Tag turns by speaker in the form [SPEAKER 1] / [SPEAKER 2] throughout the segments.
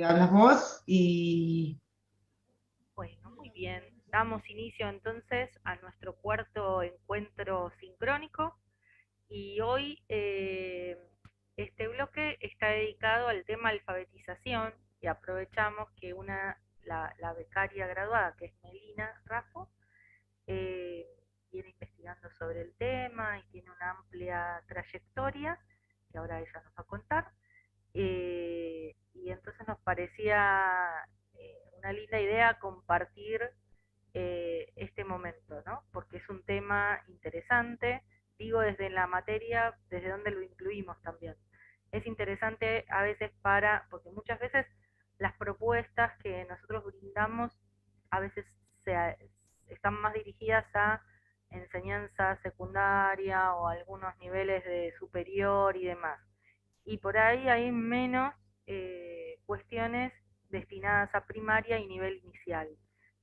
[SPEAKER 1] hablas vos y...
[SPEAKER 2] Bueno, muy bien. Damos inicio entonces a nuestro cuarto encuentro sincrónico y hoy este bloque está dedicado al tema alfabetización y aprovechamos que la becaria graduada, que es Melina Raffo, eh, viene investigando sobre el tema y tiene una amplia trayectoria que ahora ella nos va a contar. Y entonces nos parecía una linda idea compartir este momento, ¿no? Porque es un tema interesante, digo desde la materia, desde donde lo incluimos también. Es interesante a veces porque muchas veces las propuestas que nosotros brindamos a veces se, están más dirigidas a enseñanza secundaria o algunos niveles de superior y demás. Y por ahí hay menos cuestiones destinadas a primaria y nivel inicial.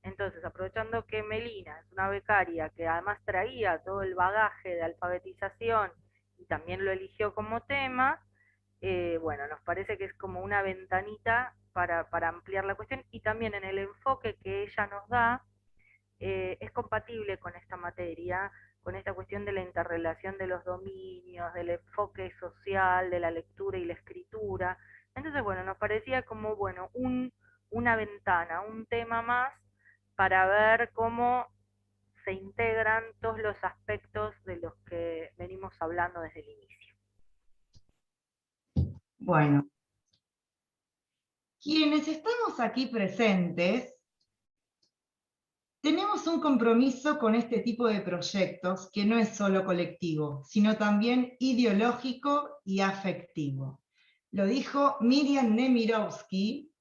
[SPEAKER 2] Entonces, aprovechando que Melina es una becaria que además traía todo el bagaje de alfabetización y también lo eligió como tema, bueno, nos parece que es como una ventanita para ampliar la cuestión y también en el enfoque que ella nos da, es compatible con esta materia, con esta cuestión de la interrelación de los dominios, del enfoque social, de la lectura y la escritura. Entonces, bueno, nos parecía como, bueno, una ventana, un tema más para ver cómo se integran todos los aspectos de los que venimos hablando desde el inicio.
[SPEAKER 1] Bueno, quienes estamos aquí presentes, tenemos un compromiso con este tipo de proyectos que no es solo colectivo, sino también ideológico y afectivo. Lo dijo Miriam Nemirovsky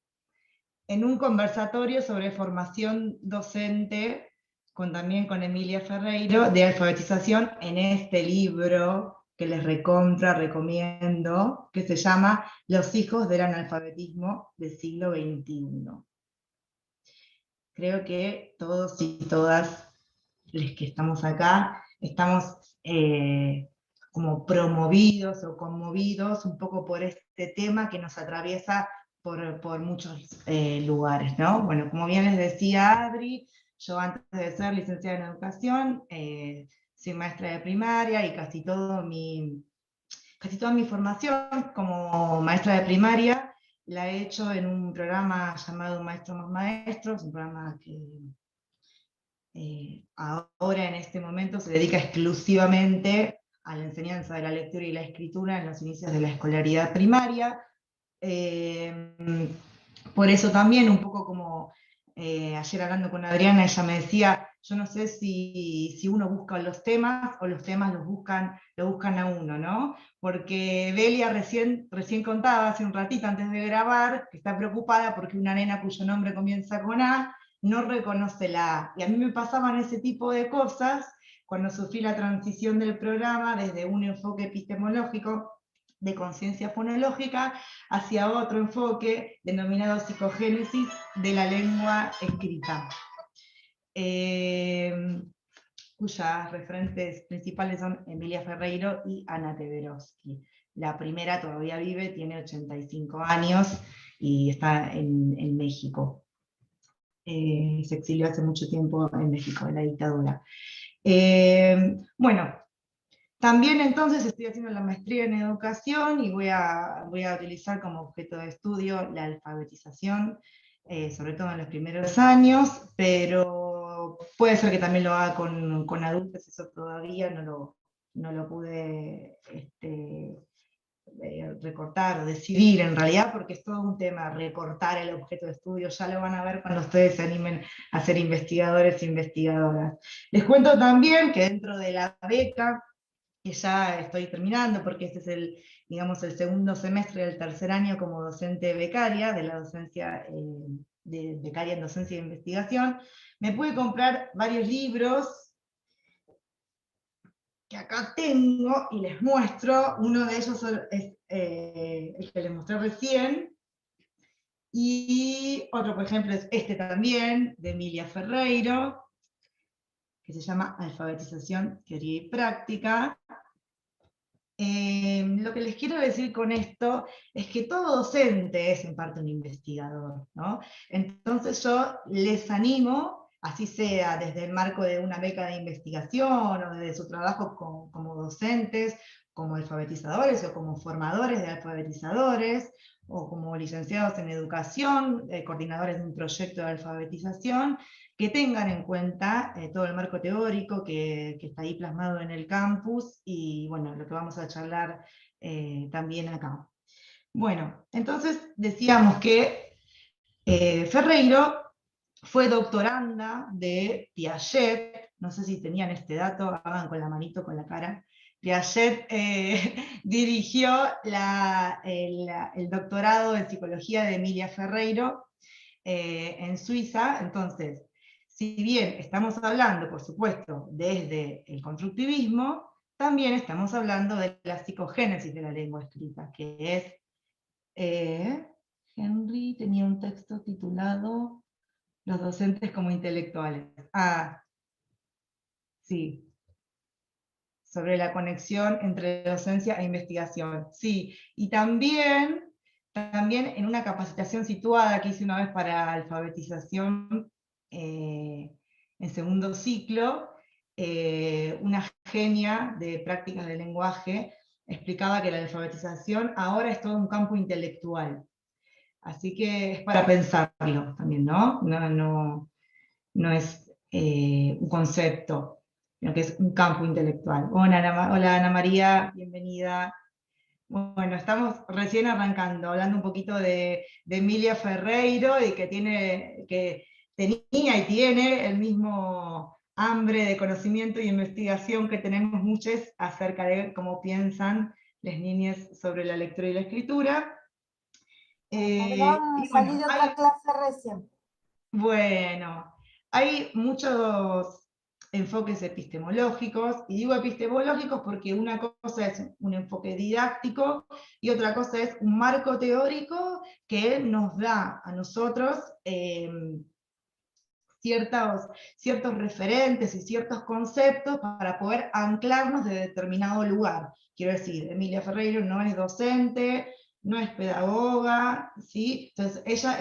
[SPEAKER 1] en un conversatorio sobre formación docente, también con Emilia Ferreiro, de alfabetización, en este libro que les recomiendo, que se llama Los hijos del analfabetismo del siglo XXI. Creo que todos y todas los que estamos acá estamos como promovidos o conmovidos un poco por este tema que nos atraviesa por muchos lugares, ¿no? Bueno, como bien les decía Adri, yo antes de ser licenciada en educación, soy maestra de primaria y casi toda mi formación como maestra de primaria la he hecho en un programa llamado Maestros más Maestros, un programa que ahora en este momento se dedica exclusivamente a la enseñanza de la lectura y la escritura en los inicios de la escolaridad primaria. Eh, por eso también, un poco como ayer hablando con Adriana, ella me decía, yo no sé si uno busca los temas o los temas lo buscan a uno, ¿no? Porque Belia recién contaba hace un ratito antes de grabar que está preocupada porque una nena cuyo nombre comienza con A no reconoce la A. Y a mí me pasaban ese tipo de cosas cuando sufrí la transición del programa desde un enfoque epistemológico de conciencia fonológica hacia otro enfoque denominado psicogénesis de la lengua escrita, cuyas referentes principales son Emilia Ferreiro y Ana Teberovsky. La primera todavía vive, tiene 85 años y está en México. Se exilió hace mucho tiempo en México, en la dictadura. Bueno, también entonces estoy haciendo la maestría en educación y voy a utilizar como objeto de estudio la alfabetización, sobre todo en los primeros años, pero puede ser que también lo haga con adultos, eso todavía no lo pude recortar o decidir en realidad, porque es todo un tema, recortar el objeto de estudio, ya lo van a ver cuando ustedes se animen a ser investigadores e investigadoras. Les cuento también que dentro de la beca, que ya estoy terminando, porque este es digamos, el segundo semestre del tercer año como docente becaria, de la docencia, de becaria en docencia e investigación, me pude comprar varios libros que acá tengo y les muestro. Uno de ellos es el que les mostré recién, y otro, por ejemplo, es este también, de Emilia Ferreiro, que se llama Alfabetización, Teoría y Práctica. Lo que les quiero decir con esto es que todo docente es en parte un investigador, ¿no? Entonces yo les animo, así sea desde el marco de una beca de investigación o desde su trabajo como docentes, como alfabetizadores o como formadores de alfabetizadores, o como licenciados en educación, coordinadores de un proyecto de alfabetización, que tengan en cuenta todo el marco teórico que está ahí plasmado en el campus y bueno, lo que vamos a charlar también acá. Bueno, entonces decíamos que Ferreiro fue doctoranda de Piaget, no sé si tenían este dato, hagan con la manito, con la cara. Piaget dirigió el doctorado en psicología de Emilia Ferreiro en Suiza. Entonces, si bien estamos hablando, por supuesto, desde el constructivismo, también estamos hablando de la psicogénesis de la lengua escrita, que es, Henry tenía un texto titulado Los docentes como intelectuales. Ah, sí, sobre la conexión entre docencia e investigación. Sí, y también en una capacitación situada que hice una vez para alfabetización en segundo ciclo, una genia de prácticas del lenguaje explicaba que la alfabetización ahora es todo un campo intelectual. Así que es para pensarlo también, ¿no? No es un concepto, sino que es un campo intelectual. Hola Ana María, bienvenida. Bueno, estamos recién arrancando, hablando un poquito de Emilia Ferreiro y que tenía y tiene el mismo hambre de conocimiento y investigación que tenemos muchos acerca de cómo piensan las niñas sobre la lectura y la escritura.
[SPEAKER 3] Perdón,
[SPEAKER 1] Y
[SPEAKER 3] salí
[SPEAKER 1] bueno,
[SPEAKER 3] de otra clase recién.
[SPEAKER 1] bueno, hay muchos enfoques epistemológicos, y digo epistemológicos porque una cosa es un enfoque didáctico y otra cosa es un marco teórico que nos da a nosotros ciertos referentes y ciertos conceptos para poder anclarnos de determinado lugar. Quiero decir, Emilia Ferreiro no es docente, no es pedagoga, ¿sí? Entonces ella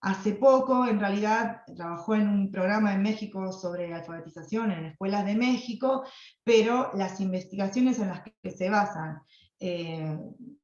[SPEAKER 1] hace poco, en realidad, trabajó en un programa en México sobre alfabetización en escuelas de México, pero las investigaciones en las que se basan, eh,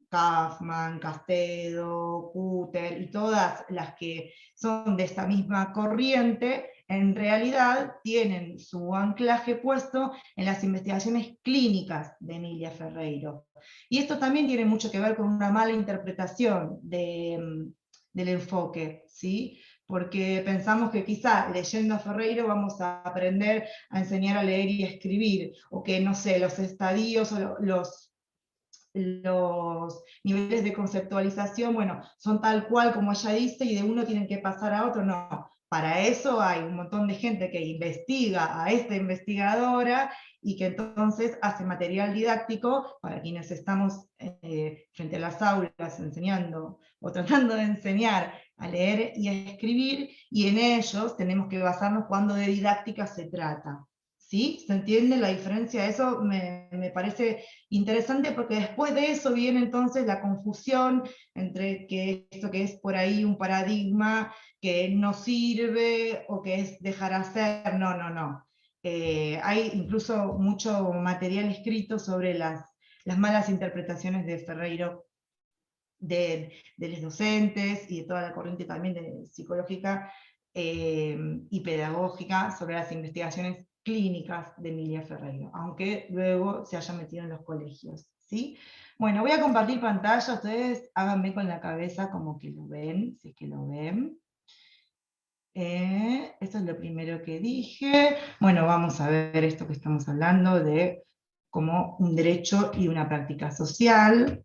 [SPEAKER 1] Kaufman, Castedo, Kutter y todas las que son de esta misma corriente, en realidad tienen su anclaje puesto en las investigaciones clínicas de Emilia Ferreiro. Y esto también tiene mucho que ver con una mala interpretación del enfoque, ¿sí? Porque pensamos que quizá leyendo a Ferreiro vamos a aprender a enseñar a leer y a escribir, o que, no sé, los estadios o los niveles de conceptualización, bueno, son tal cual como ella dice y de uno tienen que pasar a otro, no. Para eso hay un montón de gente que investiga a esta investigadora y que entonces hace material didáctico para quienes estamos frente a las aulas enseñando o tratando de enseñar a leer y a escribir, y en ellos tenemos que basarnos cuando de didáctica se trata. ¿Sí? ¿Se entiende la diferencia? Eso me parece interesante porque después de eso viene entonces la confusión entre que esto que es por ahí un paradigma que no sirve o que es dejar hacer. No, no, no. Hay incluso mucho material escrito sobre las malas interpretaciones de Ferreiro de los docentes y de toda la corriente también psicológica y pedagógica sobre las investigaciones clínicas de Emilia Ferreiro, aunque luego se haya metido en los colegios, ¿sí? Bueno, voy a compartir pantalla, ustedes háganme con la cabeza como que lo ven, si es que lo ven. Esto es lo primero que dije. Bueno, vamos a ver esto que estamos hablando de como un derecho y una práctica social.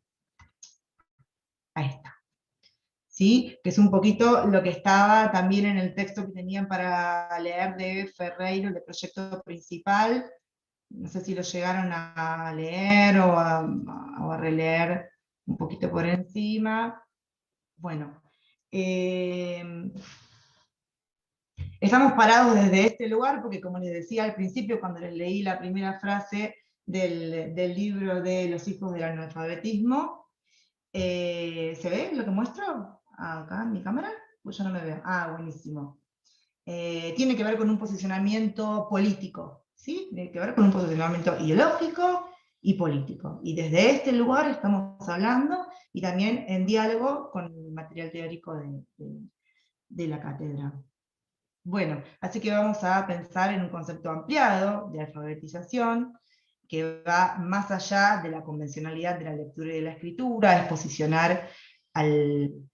[SPEAKER 1] Ahí está. ¿Sí? Que es un poquito lo que estaba también en el texto que tenían para leer de Ferreiro, el proyecto principal. No sé si lo llegaron a leer o a releer un poquito por encima. Bueno, estamos parados desde este lugar porque, como les decía al principio, cuando les leí la primera frase, del libro de Los hijos del analfabetismo. ¿Se ve lo que muestro acá en mi cámara? Pues yo no me veo. Ah, buenísimo. Tiene que ver con un posicionamiento político, ¿sí? Tiene que ver con un posicionamiento ideológico y político. Y desde este lugar estamos hablando, y también en diálogo con el material teórico de la cátedra. Bueno, así que vamos a pensar en un concepto ampliado de alfabetización, que va más allá de la convencionalidad de la lectura y de la escritura, es posicionar al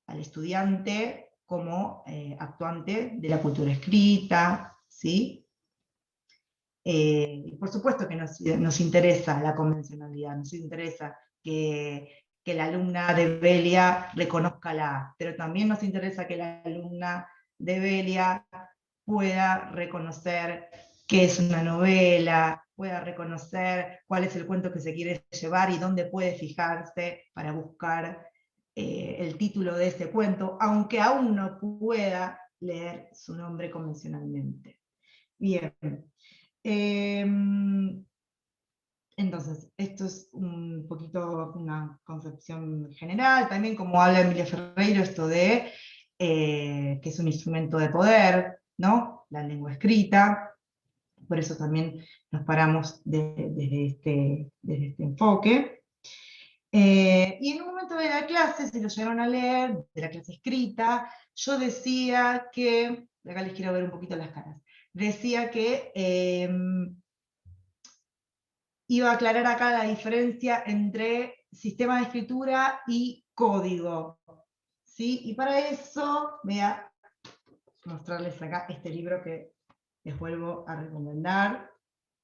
[SPEAKER 1] estudiante como actuante de la cultura escrita, ¿sí? Y por supuesto que nos interesa la convencionalidad, nos interesa que la alumna de Belia reconozca la A, pero también nos interesa que la alumna de Belia pueda reconocer qué es una novela, pueda reconocer cuál es el cuento que se quiere llevar y dónde puede fijarse para buscar el título de ese cuento, aunque aún no pueda leer su nombre convencionalmente. Bien. Entonces, esto es un poquito una concepción general, también como habla Emilia Ferreiro, esto de que es un instrumento de poder, ¿no? La lengua escrita, por eso también nos paramos desde este enfoque. Y en un momento de la clase, si lo llegaron a leer, de la clase escrita, yo decía que, acá les quiero ver un poquito las caras, decía que iba a aclarar acá la diferencia entre sistema de escritura y código, ¿sí? Y para eso voy a mostrarles acá este libro que les vuelvo a recomendar.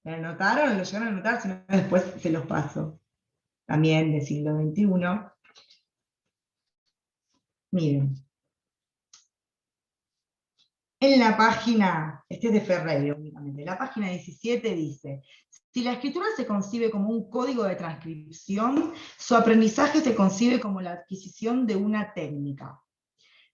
[SPEAKER 1] ¿Lo anotaron? ¿Lo llegaron a anotar? Si no, después se los paso. También del siglo XXI. Miren. En la página, este es de Ferreiro únicamente, la página 17 dice: si la escritura se concibe como un código de transcripción, su aprendizaje se concibe como la adquisición de una técnica.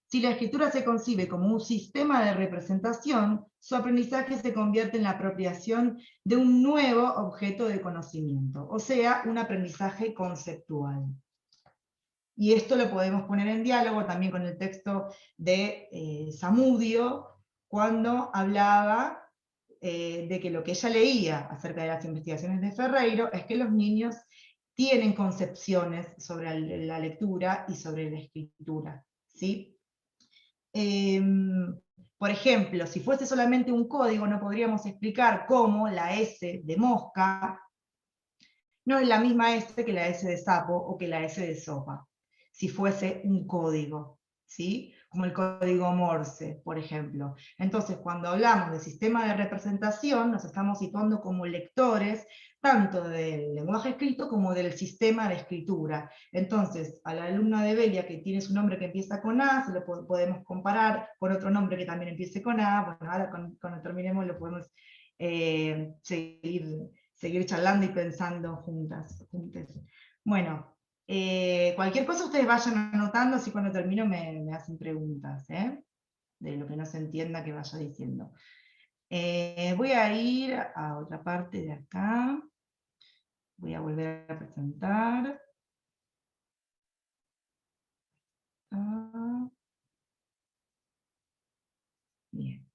[SPEAKER 1] Si la escritura se concibe como un sistema de representación, su aprendizaje se convierte en la apropiación de un nuevo objeto de conocimiento, o sea, un aprendizaje conceptual. Y esto lo podemos poner en diálogo también con el texto de Zamudio, cuando hablaba de que lo que ella leía acerca de las investigaciones de Ferreiro es que los niños tienen concepciones sobre la lectura y sobre la escritura, ¿sí? Por ejemplo, si fuese solamente un código, no podríamos explicar cómo la S de mosca no es la misma S que la S de sapo o que la S de sopa, si fuese un código, ¿sí? Como el código Morse, por ejemplo. Entonces, cuando hablamos de sistema de representación, nos estamos situando como lectores, tanto del lenguaje escrito como del sistema de escritura. Entonces, a la alumna de Belia, que tiene su nombre que empieza con A, se lo podemos comparar con otro nombre que también empiece con A. Bueno, ahora cuando terminemos lo podemos seguir charlando y pensando juntas. Bueno, cualquier cosa ustedes vayan anotando, así cuando termino me hacen preguntas, de lo que no se entienda que vaya diciendo. Voy a ir a otra parte de acá. Voy a volver a presentar. Bien.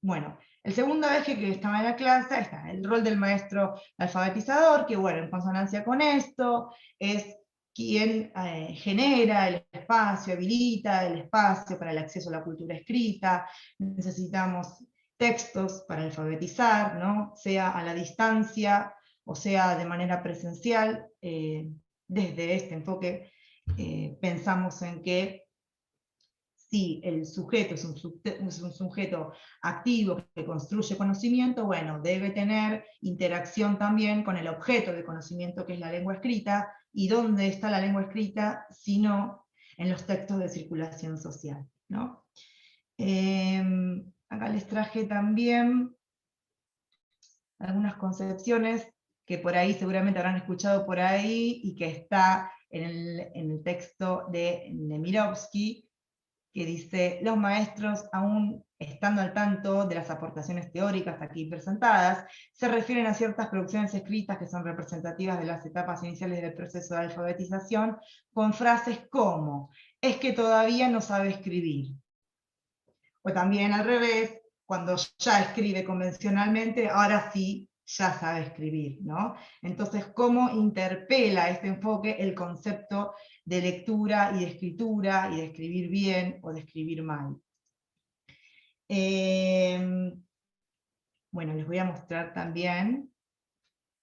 [SPEAKER 1] Bueno, el segundo eje que estaba en la clase está el rol del maestro alfabetizador, que bueno, en consonancia con esto, es quien genera el espacio, habilita el espacio para el acceso a la cultura escrita. Necesitamos textos para alfabetizar, ¿no? Sea a la distancia o sea de manera presencial. Desde este enfoque pensamos en que si el sujeto es un sujeto activo que construye conocimiento, bueno, debe tener interacción también con el objeto de conocimiento que es la lengua escrita. ¿Y dónde está la lengua escrita? Sino en los textos de circulación social, ¿no? Acá les traje también algunas concepciones que por ahí seguramente habrán escuchado por ahí y que está en el texto de Nemirovsky, que dice, los maestros, aún estando al tanto de las aportaciones teóricas aquí presentadas, se refieren a ciertas producciones escritas que son representativas de las etapas iniciales del proceso de alfabetización, con frases como, es que todavía no sabe escribir. O también al revés, cuando ya escribe convencionalmente, ahora sí ya sabe escribir, ¿no? Entonces, ¿cómo interpela este enfoque el concepto de lectura y de escritura, y de escribir bien o de escribir mal? Bueno, les voy a mostrar también,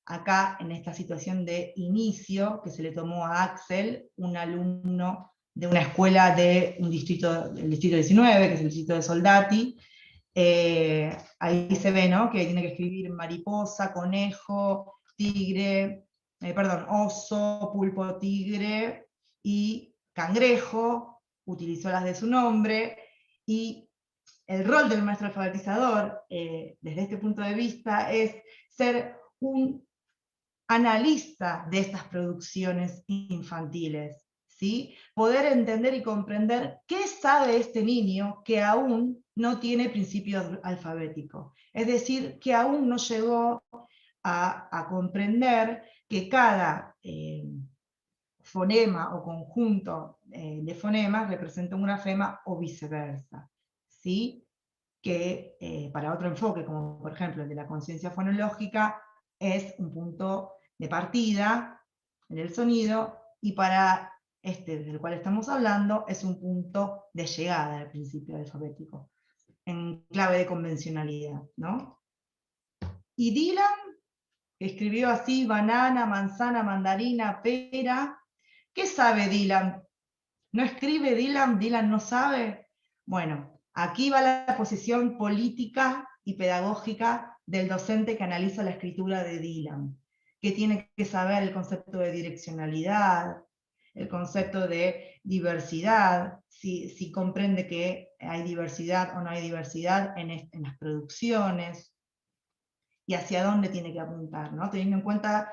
[SPEAKER 1] acá en esta situación de inicio, que se le tomó a Axel, un alumno de una escuela de un distrito, el distrito 19, que es el distrito de Soldati. Ahí se ve, ¿no?, que tiene que escribir mariposa, conejo, tigre, perdón, oso, pulpo, tigre y cangrejo, utilizó las de su nombre, y el rol del maestro alfabetizador, desde este punto de vista, es ser un analista de estas producciones infantiles, ¿sí? Poder entender y comprender qué sabe este niño que aún no tiene principio alfabético. Es decir, que aún no llegó a comprender que cada fonema o conjunto de fonemas representa un grafema o viceversa, ¿sí? Que para otro enfoque, como por ejemplo el de la conciencia fonológica, es un punto de partida en el sonido, y para este del cual estamos hablando es un punto de llegada al principio alfabético, en clave de convencionalidad, ¿no? Y Dylan, que escribió así, banana, manzana, mandarina, pera. ¿Qué sabe Dylan? ¿No escribe Dylan? ¿Dylan no sabe? Bueno, aquí va la posición política y pedagógica del docente que analiza la escritura de Dylan, que tiene que saber el concepto de direccionalidad, el concepto de diversidad, si comprende que hay diversidad o no hay diversidad en las producciones, y hacia dónde tiene que apuntar, ¿no? Teniendo en cuenta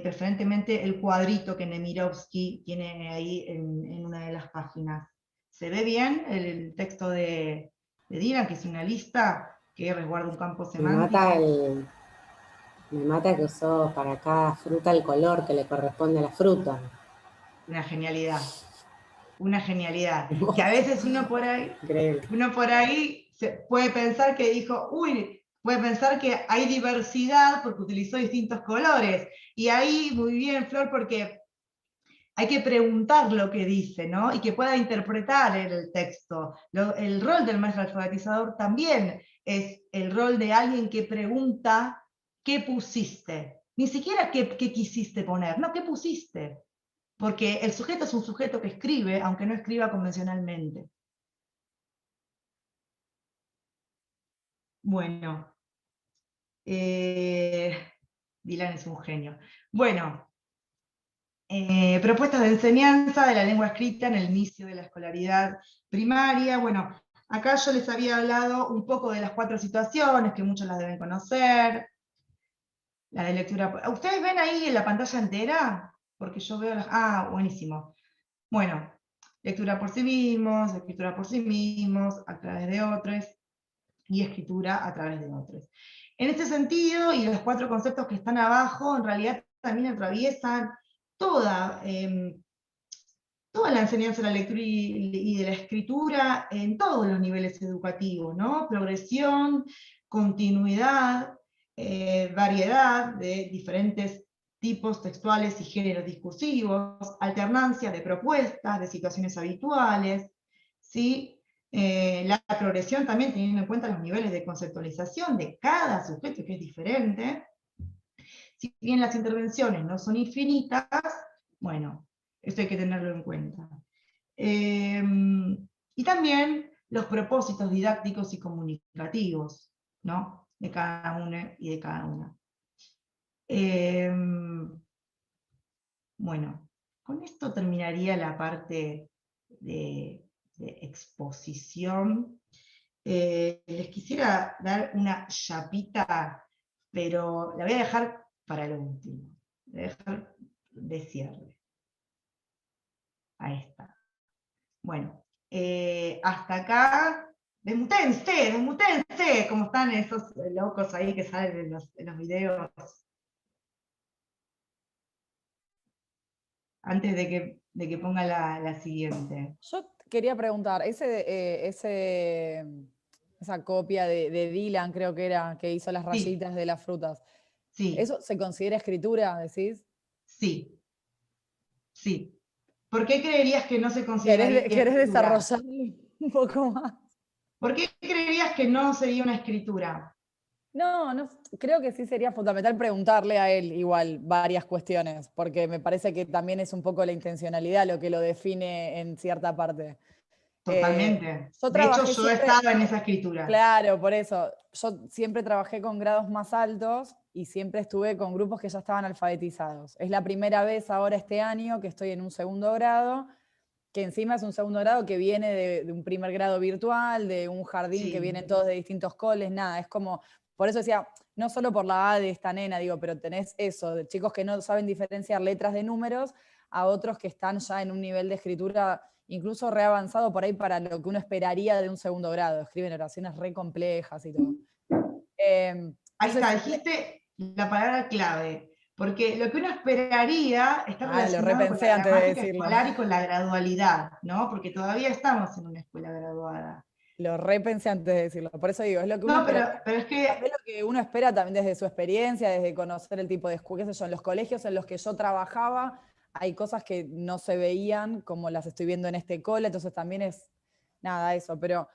[SPEAKER 1] preferentemente el cuadrito que Nemirovsky tiene ahí en una de las páginas. ¿Se ve bien el texto de Dylan, que es una lista que resguarda un campo semántico?
[SPEAKER 3] Me mata que usó para cada fruta el color que le corresponde a la fruta.
[SPEAKER 1] Una genialidad. Una genialidad. Que a veces
[SPEAKER 3] Increíble.
[SPEAKER 1] uno por ahí se puede pensar que dijo, uy, puede pensar que hay diversidad porque utilizó distintos colores. Y ahí, muy bien, Flor, porque hay que preguntar lo que dice, ¿no? Y que pueda interpretar el texto. El rol del maestro alfabetizador también es el rol de alguien que pregunta qué pusiste. Ni siquiera qué quisiste poner, no, qué pusiste. Porque el sujeto es un sujeto que escribe, aunque no escriba convencionalmente. Bueno, Dylan es un genio. Bueno, propuestas de enseñanza de la lengua escrita en el inicio de la escolaridad primaria. Bueno, acá yo les había hablado un poco de las 4 situaciones, que muchos las deben conocer. La de lectura. ¿Ustedes ven ahí en la pantalla entera? Porque yo veo las... Ah, buenísimo. Bueno, lectura por sí mismos, escritura por sí mismos, a través de otros, y escritura a través de otros. En este sentido, y los 4 conceptos que están abajo, en realidad también atraviesan toda, toda la enseñanza de la lectura y de la escritura en todos los niveles educativos, ¿no? Progresión, continuidad, variedad de diferentes tipos textuales y géneros discursivos, alternancia de propuestas, de situaciones habituales, ¿sí? La progresión también teniendo en cuenta los niveles de conceptualización de cada sujeto, que es diferente. Si bien las intervenciones no son infinitas, bueno, esto hay que tenerlo en cuenta. Y también los propósitos didácticos y comunicativos, ¿no?, de cada uno y de cada una. Bueno, con esto terminaría la parte de exposición. Les quisiera dar una chapita, pero la voy a dejar para lo último. La voy a dejar de cierre. Ahí está. Bueno, hasta acá, desmutense, como están esos locos ahí que salen en los videos. Antes de que ponga la siguiente.
[SPEAKER 4] Yo quería preguntar, esa copia de Dylan, creo que era, que hizo las rayitas de las frutas,
[SPEAKER 1] Sí.
[SPEAKER 4] ¿eso se considera escritura, decís?
[SPEAKER 1] Sí. Sí. ¿Por qué creerías que no se consideraría
[SPEAKER 4] ¿Querés
[SPEAKER 1] escritura?
[SPEAKER 4] desarrollarlo un poco más?
[SPEAKER 1] ¿Por qué creerías que no sería una escritura?
[SPEAKER 4] No, creo que sí sería fundamental preguntarle a él igual varias cuestiones, porque me parece que también es un poco la intencionalidad lo que lo define en cierta parte.
[SPEAKER 1] Totalmente.
[SPEAKER 4] Yo
[SPEAKER 1] De hecho,
[SPEAKER 4] trabajé
[SPEAKER 1] yo
[SPEAKER 4] siempre,
[SPEAKER 1] estaba en esa escritura.
[SPEAKER 4] claro, por eso, yo siempre trabajé con grados más altos y siempre estuve con grupos que ya estaban alfabetizados. Es la primera vez ahora este año que estoy en un segundo grado, que encima es un segundo grado que viene de un primer grado virtual, de un jardín
[SPEAKER 1] Sí.
[SPEAKER 4] que vienen todos de distintos coles, nada, es como, por eso decía, no solo por la A de esta nena, digo, pero tenés eso, de chicos que no saben diferenciar letras de números, a otros que están ya en un nivel de escritura incluso re avanzado por ahí para lo que uno esperaría de un segundo grado, escriben oraciones re complejas y todo.
[SPEAKER 1] Ahí está,
[SPEAKER 4] Entonces,
[SPEAKER 1] dijiste la palabra clave, porque lo que uno esperaría está
[SPEAKER 4] lo
[SPEAKER 1] relacionado con
[SPEAKER 4] repensé
[SPEAKER 1] la
[SPEAKER 4] antes de
[SPEAKER 1] gramática
[SPEAKER 4] decirlo.
[SPEAKER 1] escolar y con la gradualidad, ¿no? Porque todavía estamos en una escuela graduada.
[SPEAKER 4] Lo repensé antes de decirlo, por eso digo, es lo que uno
[SPEAKER 1] No,
[SPEAKER 4] espera.
[SPEAKER 1] pero es que...
[SPEAKER 4] También lo que uno espera también desde su experiencia, desde conocer el tipo de escuela, qué sé yo, en los colegios en los que yo trabajaba, hay cosas que no se veían como las estoy viendo en este cole, entonces también es nada eso, pero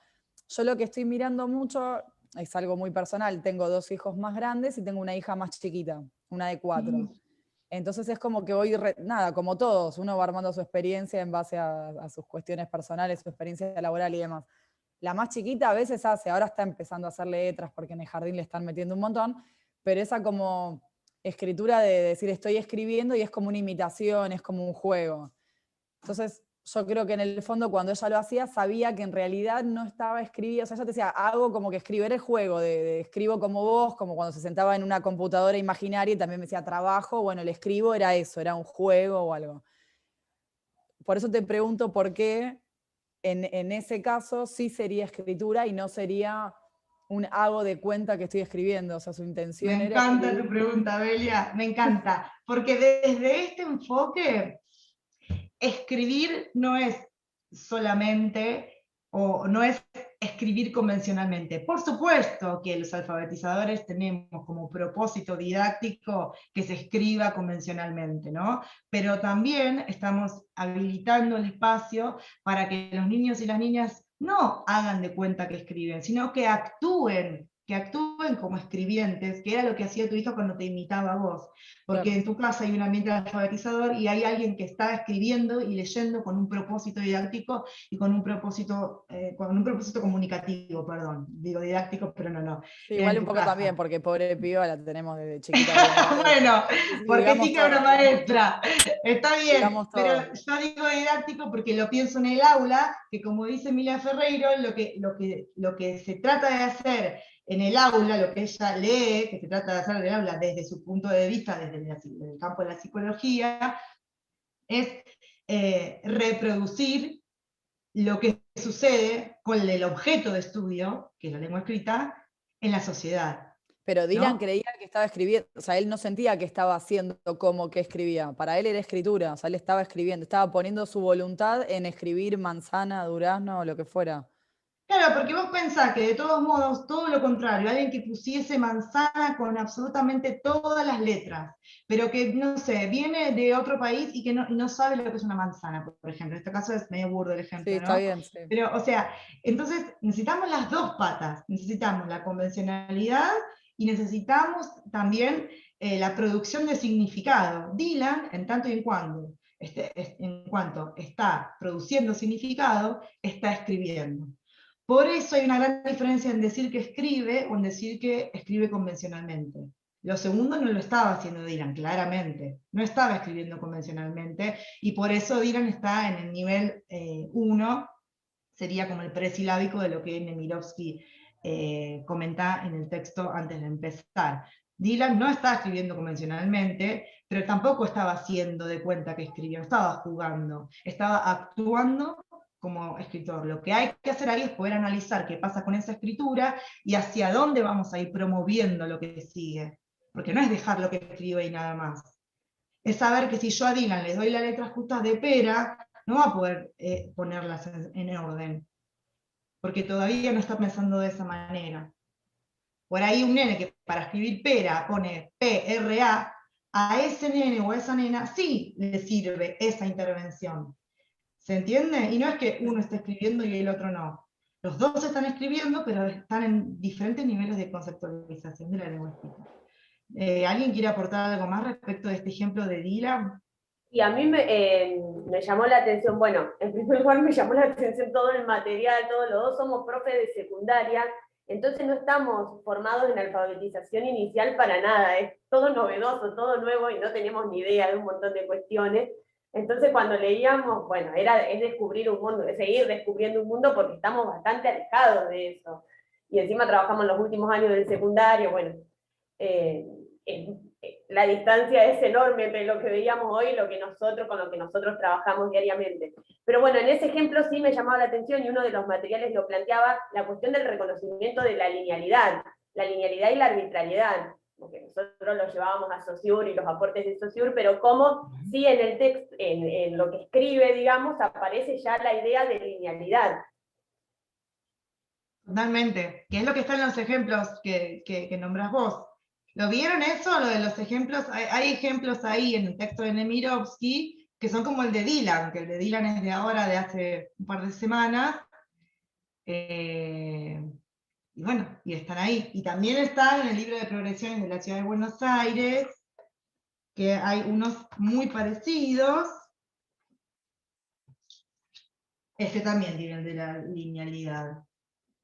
[SPEAKER 4] yo lo que estoy mirando mucho es algo muy personal, tengo 2 hijos más grandes y tengo una hija más chiquita, una de 4. Entonces es como que voy, nada, como todos, uno va armando su experiencia en base a sus cuestiones personales, su experiencia laboral y demás. La más chiquita a veces hace, ahora está empezando a hacer letras porque en el jardín le están metiendo un montón, pero esa como escritura de decir estoy escribiendo y es como una imitación, es como un juego. Entonces yo creo que en el fondo cuando ella lo hacía sabía que en realidad no estaba escribiendo, o sea, ella te decía, hago como que escribir el juego, de escribo como vos, como cuando se sentaba en una computadora imaginaria y también me decía trabajo, bueno, el escribo era eso, era un juego o algo. Por eso te pregunto por qué en ese caso sí sería escritura y no sería un hago de cuenta que estoy escribiendo, o sea, su intención
[SPEAKER 1] Me
[SPEAKER 4] era
[SPEAKER 1] encanta
[SPEAKER 4] escribir.
[SPEAKER 1] tu pregunta, Belia, me encanta, porque desde este enfoque, escribir no es solamente, o no es escribir convencionalmente. Por supuesto que los alfabetizadores tenemos como propósito didáctico que se escriba convencionalmente, ¿no? Pero también estamos habilitando el espacio para que los niños y las niñas no hagan de cuenta que escriben, sino que actúen como escribientes, que era lo que hacía tu hija cuando te imitaba a vos. Porque
[SPEAKER 4] Claro.
[SPEAKER 1] en tu casa hay un ambiente alfabetizador y hay alguien que está escribiendo y leyendo con un propósito didáctico y con un propósito comunicativo, perdón. Digo didáctico, pero no.
[SPEAKER 4] Sí,
[SPEAKER 1] Era
[SPEAKER 4] igual
[SPEAKER 1] en
[SPEAKER 4] un
[SPEAKER 1] tu
[SPEAKER 4] poco también,
[SPEAKER 1] casa.
[SPEAKER 4] porque pobre piba la tenemos desde chiquita viendo eso.
[SPEAKER 1] Bueno,
[SPEAKER 4] Sí, sí,
[SPEAKER 1] porque
[SPEAKER 4] digamos
[SPEAKER 1] sí que es una
[SPEAKER 4] todo,
[SPEAKER 1] maestra. Está bien,
[SPEAKER 4] digamos
[SPEAKER 1] pero
[SPEAKER 4] todo.
[SPEAKER 1] yo digo didáctico porque lo pienso en el aula, que como dice Emilia Ferreiro, lo que se trata de hacer en el aula, lo que ella lee, que se trata de hacer en el aula desde su punto de vista, desde el campo de la psicología, es reproducir lo que sucede con el objeto de estudio, que es la lengua escrita, en la sociedad.
[SPEAKER 4] Pero Dylan
[SPEAKER 1] ¿No?
[SPEAKER 4] creía que estaba escribiendo, o sea, él no sentía que estaba haciendo como que escribía. Para él era escritura, o sea, él estaba escribiendo, estaba poniendo su voluntad en escribir manzana, durazno o lo que fuera.
[SPEAKER 1] Claro, porque vos pensás que de todos modos, todo lo contrario, alguien que pusiese manzana con absolutamente todas las letras, pero que, no sé, viene de otro país y que no sabe lo que es una manzana, por ejemplo. En este caso es medio burdo el
[SPEAKER 4] Sí,
[SPEAKER 1] ejemplo,
[SPEAKER 4] está
[SPEAKER 1] ¿no?
[SPEAKER 4] bien, sí.
[SPEAKER 1] Pero, o sea, entonces necesitamos las dos patas, necesitamos la convencionalidad y necesitamos también la producción de significado. Dylan, en tanto y en cuanto está produciendo significado, está escribiendo. Por eso hay una gran diferencia en decir que escribe o en decir que escribe convencionalmente. Lo segundo no lo estaba haciendo Dylan, claramente. No estaba escribiendo convencionalmente y por eso Dylan está en el nivel 1, sería como el presilábico de lo que Nemirovsky comenta en el texto antes de empezar. Dylan no estaba escribiendo convencionalmente, pero tampoco estaba haciendo de cuenta que escribió, estaba jugando, estaba actuando como escritor. Lo que hay que hacer ahí es poder analizar qué pasa con esa escritura y hacia dónde vamos a ir promoviendo lo que sigue. Porque no es dejar lo que escribe y nada más. Es saber que si yo a Dylan le doy las letras justas de pera, no va a poder ponerlas en orden. Porque todavía no está pensando de esa manera. Por ahí un nene que para escribir pera pone P-R-A, a ese nene o a esa nena sí le sirve esa intervención. ¿Se entiende? Y no es que uno esté escribiendo y el otro no. Los dos están escribiendo, pero están en diferentes niveles de conceptualización de la lengua escrita. ¿Alguien quiere aportar algo más respecto de este ejemplo de Dylan?
[SPEAKER 5] Y a mí me llamó la atención, bueno, en primer lugar me llamó la atención todo el material, todos los dos somos profes de secundaria, entonces no estamos formados en alfabetización inicial para nada, es todo novedoso, todo nuevo y no tenemos ni idea de un montón de cuestiones. Entonces cuando leíamos, bueno, es descubrir un mundo, es seguir descubriendo un mundo porque estamos bastante alejados de eso. Y encima trabajamos en los últimos años del secundario, bueno, la distancia es enorme entre lo que veíamos hoy y con lo que nosotros trabajamos diariamente. Pero bueno, en ese ejemplo sí me llamaba la atención y uno de los materiales lo planteaba la cuestión del reconocimiento de la linealidad y la arbitrariedad, porque nosotros lo llevábamos a Saussure y los aportes de Saussure, pero como sí en el texto, en lo que escribe, digamos, aparece ya la idea de linealidad.
[SPEAKER 1] Totalmente, que es lo que está en los ejemplos que nombrás vos. ¿Lo vieron eso, lo de los ejemplos? Hay ejemplos ahí en el texto de Nemirovsky que son como el de Dylan, que el de Dylan es de ahora, de hace un par de semanas. Y bueno, y están ahí. Y también están en el libro de progresiones de la Ciudad de Buenos Aires, que hay unos muy parecidos. Este también tiene el de la linealidad.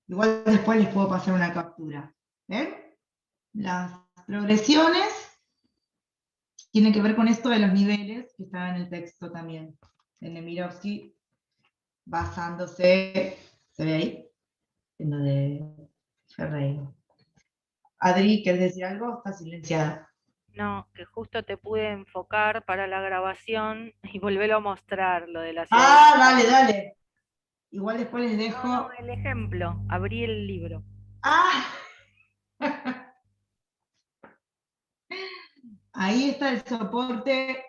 [SPEAKER 1] Igual después les puedo pasar una captura. ¿Ven? Las progresiones tienen que ver con esto de los niveles que estaba en el texto también, de Nemirovsky, basándose, ¿se ve ahí? En lo de Ferreiro. Adri, ¿querés decir algo? Está silenciada.
[SPEAKER 2] No, que justo te pude enfocar para la grabación y volverlo a mostrar, lo de la ciudad.
[SPEAKER 1] Dale, dale. Igual después les dejo...
[SPEAKER 2] No, el ejemplo, abrí el libro.
[SPEAKER 1] Ahí está el soporte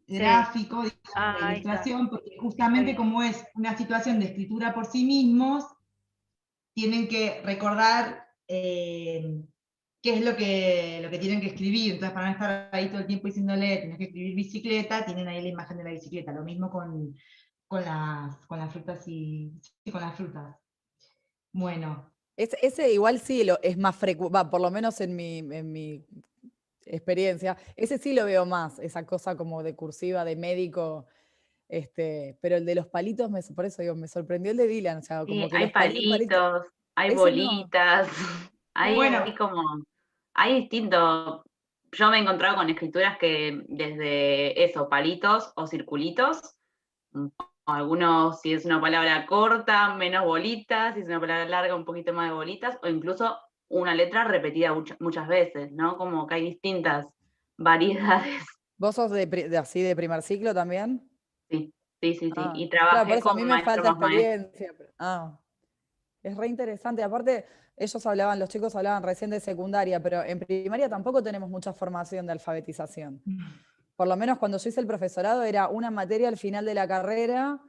[SPEAKER 1] gráfico, de ilustración, porque justamente como es una situación de escritura por sí mismos, tienen que recordar qué es lo que tienen que escribir. Entonces, para no estar ahí todo el tiempo diciéndole, tienes que escribir bicicleta, tienen ahí la imagen de la bicicleta. Lo mismo con las frutas con las frutas. Bueno.
[SPEAKER 4] Ese igual sí es más frecuente, por lo menos en mi experiencia, ese sí lo veo más, esa cosa como de cursiva, de médico, pero el de los palitos, por eso digo, me sorprendió el de Dylan, o sea, como
[SPEAKER 6] Sí,
[SPEAKER 4] que
[SPEAKER 6] hay
[SPEAKER 4] los
[SPEAKER 6] palitos, hay
[SPEAKER 4] ese
[SPEAKER 6] bolitas, hay
[SPEAKER 1] Bueno.
[SPEAKER 6] hay distintos. Yo me he encontrado con escrituras que desde eso, palitos o circulitos, algunos, si es una palabra corta, menos bolitas, si es una palabra larga, un poquito más de bolitas, o incluso una letra repetida muchas veces, ¿no? Como que hay distintas variedades.
[SPEAKER 4] ¿Vos sos así de primer ciclo también?
[SPEAKER 6] Sí, sí, sí, sí.
[SPEAKER 4] Ah,
[SPEAKER 6] Y
[SPEAKER 4] claro,
[SPEAKER 6] trabajé
[SPEAKER 4] por eso a
[SPEAKER 6] con
[SPEAKER 4] mí me
[SPEAKER 6] maestro
[SPEAKER 4] falta
[SPEAKER 6] más maestro.
[SPEAKER 4] experiencia. Es re interesante. Aparte, los chicos hablaban recién de secundaria, pero en primaria tampoco tenemos mucha formación de alfabetización. Por lo menos cuando yo hice el profesorado era una materia al final de la carrera,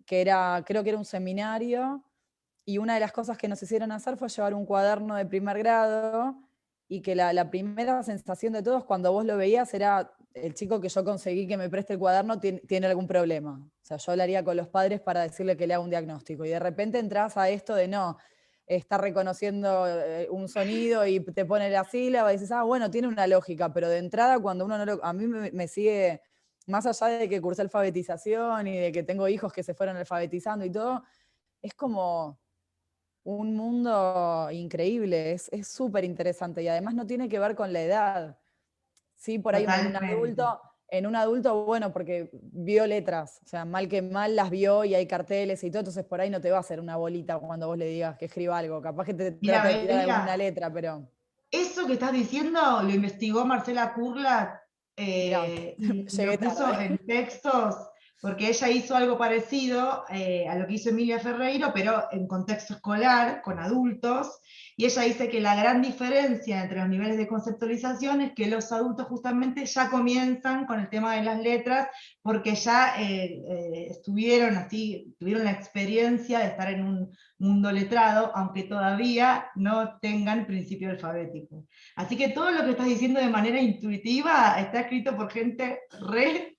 [SPEAKER 4] creo que era un seminario, y una de las cosas que nos hicieron hacer fue llevar un cuaderno de primer grado, y que la primera sensación de todos cuando vos lo veías era, el chico que yo conseguí que me preste el cuaderno tiene algún problema. O sea, yo hablaría con los padres para decirle que le haga un diagnóstico. Y de repente entras a esto de no, está reconociendo un sonido y te pone la sílaba y dices, bueno, tiene una lógica, pero de entrada cuando uno no lo... A mí me sigue, más allá de que cursé alfabetización y de que tengo hijos que se fueron alfabetizando y todo, es como un mundo increíble, es súper interesante y además no tiene que ver con la edad. Sí, por ahí en un adulto, bueno, porque vio letras, o sea, mal que mal las vio y hay carteles y todo, entonces por ahí no te va a hacer una bolita cuando vos le digas que escriba algo, capaz que te trata de tirar alguna letra, pero...
[SPEAKER 1] Eso que estás diciendo lo investigó Marcela Kurlat y lo puso en textos porque ella hizo algo parecido a lo que hizo Emilia Ferreiro, pero en contexto escolar, con adultos, y ella dice que la gran diferencia entre los niveles de conceptualización es que los adultos justamente ya comienzan con el tema de las letras, porque ya tuvieron la experiencia de estar en un mundo letrado, aunque todavía no tengan principio alfabético. Así que todo lo que estás diciendo de manera intuitiva está escrito por gente re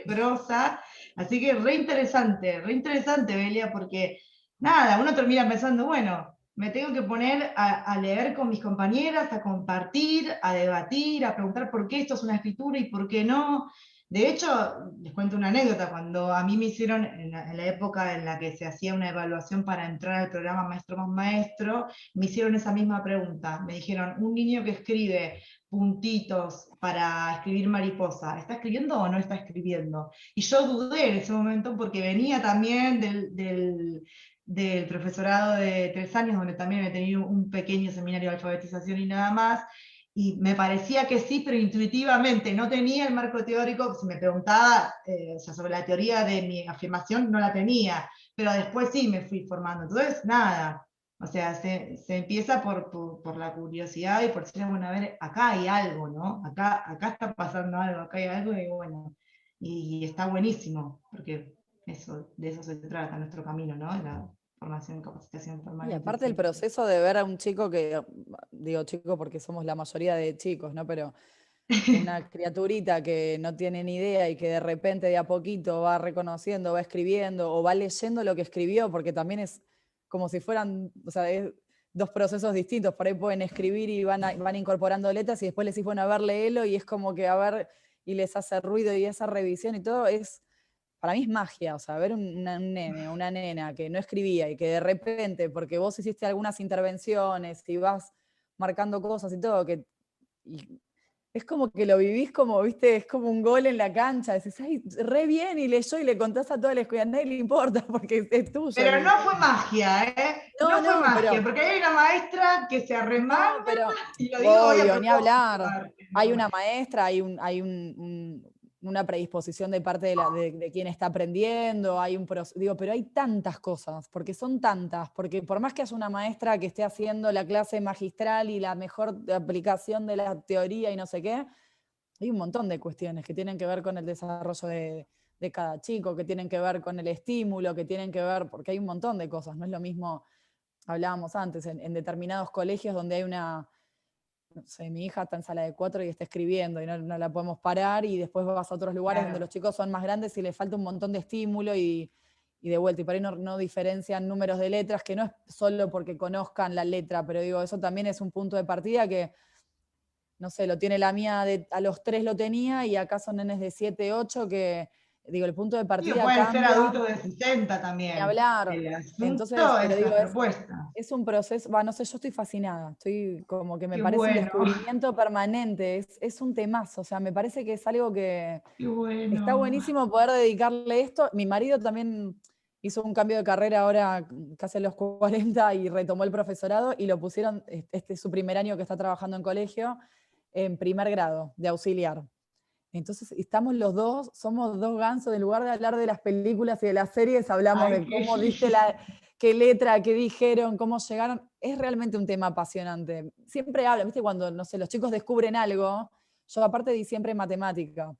[SPEAKER 1] grosa, así que re interesante, Belia, porque nada, uno termina pensando, bueno, me tengo que poner a leer con mis compañeras, a compartir, a debatir, a preguntar por qué esto es una escritura y por qué no. De hecho, les cuento una anécdota, cuando a mí me hicieron, en la época en la que se hacía una evaluación para entrar al programa Maestro más Maestro, me hicieron esa misma pregunta. Me dijeron, un niño que escribe puntitos para escribir mariposa, ¿está escribiendo o no está escribiendo? Y yo dudé en ese momento porque venía también del profesorado de 3 años, donde también he tenido un pequeño seminario de alfabetización y nada más, y me parecía que sí, pero intuitivamente no tenía el marco teórico. Si me preguntaba sobre la teoría de mi afirmación, no la tenía, pero después sí me fui formando. Entonces, nada, o sea, se empieza por la curiosidad y por decir, bueno, a ver, acá hay algo, ¿no? Acá está pasando algo, acá hay algo, y bueno, y está buenísimo, porque de eso se trata nuestro camino, ¿no? La formación y capacitación formal.
[SPEAKER 4] Y aparte el proceso de ver a un chico que, digo chico porque somos la mayoría de chicos, ¿no? Pero una criaturita que no tiene ni idea y que de repente de a poquito va reconociendo, va escribiendo o va leyendo lo que escribió, porque también es como si fueran, o sea, es 2 procesos distintos. Por ahí pueden escribir y van incorporando letras y después les decís, bueno, a ver, léelo, y es como que a ver, y les hace ruido y esa revisión y todo es... Para mí es magia, o sea, ver un nene o una nena que no escribía y que de repente, porque vos hiciste algunas intervenciones y vas marcando cosas y todo, y es como que lo vivís como, viste, es como un gol en la cancha, decís, ay, re bien, y leyó y le contás a toda la escuela, a nadie le importa porque es tuyo.
[SPEAKER 1] Pero no fue magia, ¿eh? No fue magia, porque hay una maestra que se arremanga,
[SPEAKER 4] no, pero,
[SPEAKER 1] y lo digo hoy a
[SPEAKER 4] obvio, ni hablar.
[SPEAKER 1] propósito.
[SPEAKER 4] Hay una maestra, hay una predisposición de parte de quien está aprendiendo, digo, pero hay tantas cosas, porque son tantas, porque por más que haya una maestra que esté haciendo la clase magistral y la mejor aplicación de la teoría y no sé qué, hay un montón de cuestiones que tienen que ver con el desarrollo de cada chico, que tienen que ver con el estímulo, que tienen que ver, porque hay un montón de cosas, no es lo mismo, hablábamos antes, en determinados colegios donde hay una... No sé, mi hija está en sala de 4 y está escribiendo y no la podemos parar, y después vas a otros lugares donde los chicos son más grandes y les falta un montón de estímulo y de vuelta, y por ahí no diferencian números de letras, que no es solo porque conozcan la letra, pero digo, eso también es un punto de partida que, no sé, lo tiene la mía, a los 3 lo tenía, y acá son nenes de 7, 8 que, digo, el punto de partida
[SPEAKER 1] pueden
[SPEAKER 4] cambia.
[SPEAKER 1] ser adultos de 60 también.
[SPEAKER 4] Ni hablar.
[SPEAKER 1] El asunto
[SPEAKER 4] Entonces, pero
[SPEAKER 1] es
[SPEAKER 4] digo,
[SPEAKER 1] la propuesta.
[SPEAKER 4] es un proceso, no sé, yo estoy fascinada, estoy como que me
[SPEAKER 1] Qué
[SPEAKER 4] parece
[SPEAKER 1] bueno.
[SPEAKER 4] un descubrimiento permanente, es un temazo, o sea, me parece que es algo que
[SPEAKER 1] Qué bueno.
[SPEAKER 4] está buenísimo poder dedicarle esto. Mi marido también hizo un cambio de carrera ahora casi a los 40 y retomó el profesorado, y lo pusieron, este es su primer año que está trabajando en colegio, en primer grado de auxiliar. Entonces estamos los dos, somos 2 gansos, en lugar de hablar de las películas y de las series, hablamos de cómo dice qué letra, qué dijeron, cómo llegaron. Es realmente un tema apasionante. Siempre hablan, ¿viste? Cuando, no sé, los chicos descubren algo, yo aparte di siempre matemática.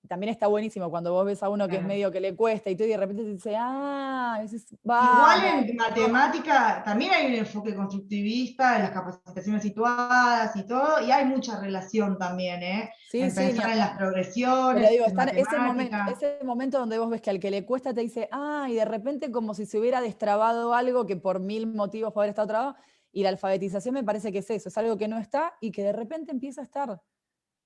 [SPEAKER 4] También está buenísimo cuando vos ves a uno que es medio que le cuesta y todo, y de repente te dice,
[SPEAKER 1] igual en matemática también hay un enfoque constructivista en las capacitaciones situadas y todo, y hay mucha relación también, en pensar en las progresiones.
[SPEAKER 4] Pero digo, ese momento donde vos ves que al que le cuesta te dice, y de repente como si se hubiera destrabado algo que por 1000 motivos puede haber estado trabado, y la alfabetización me parece que es eso, es algo que no está y que de repente empieza a estar.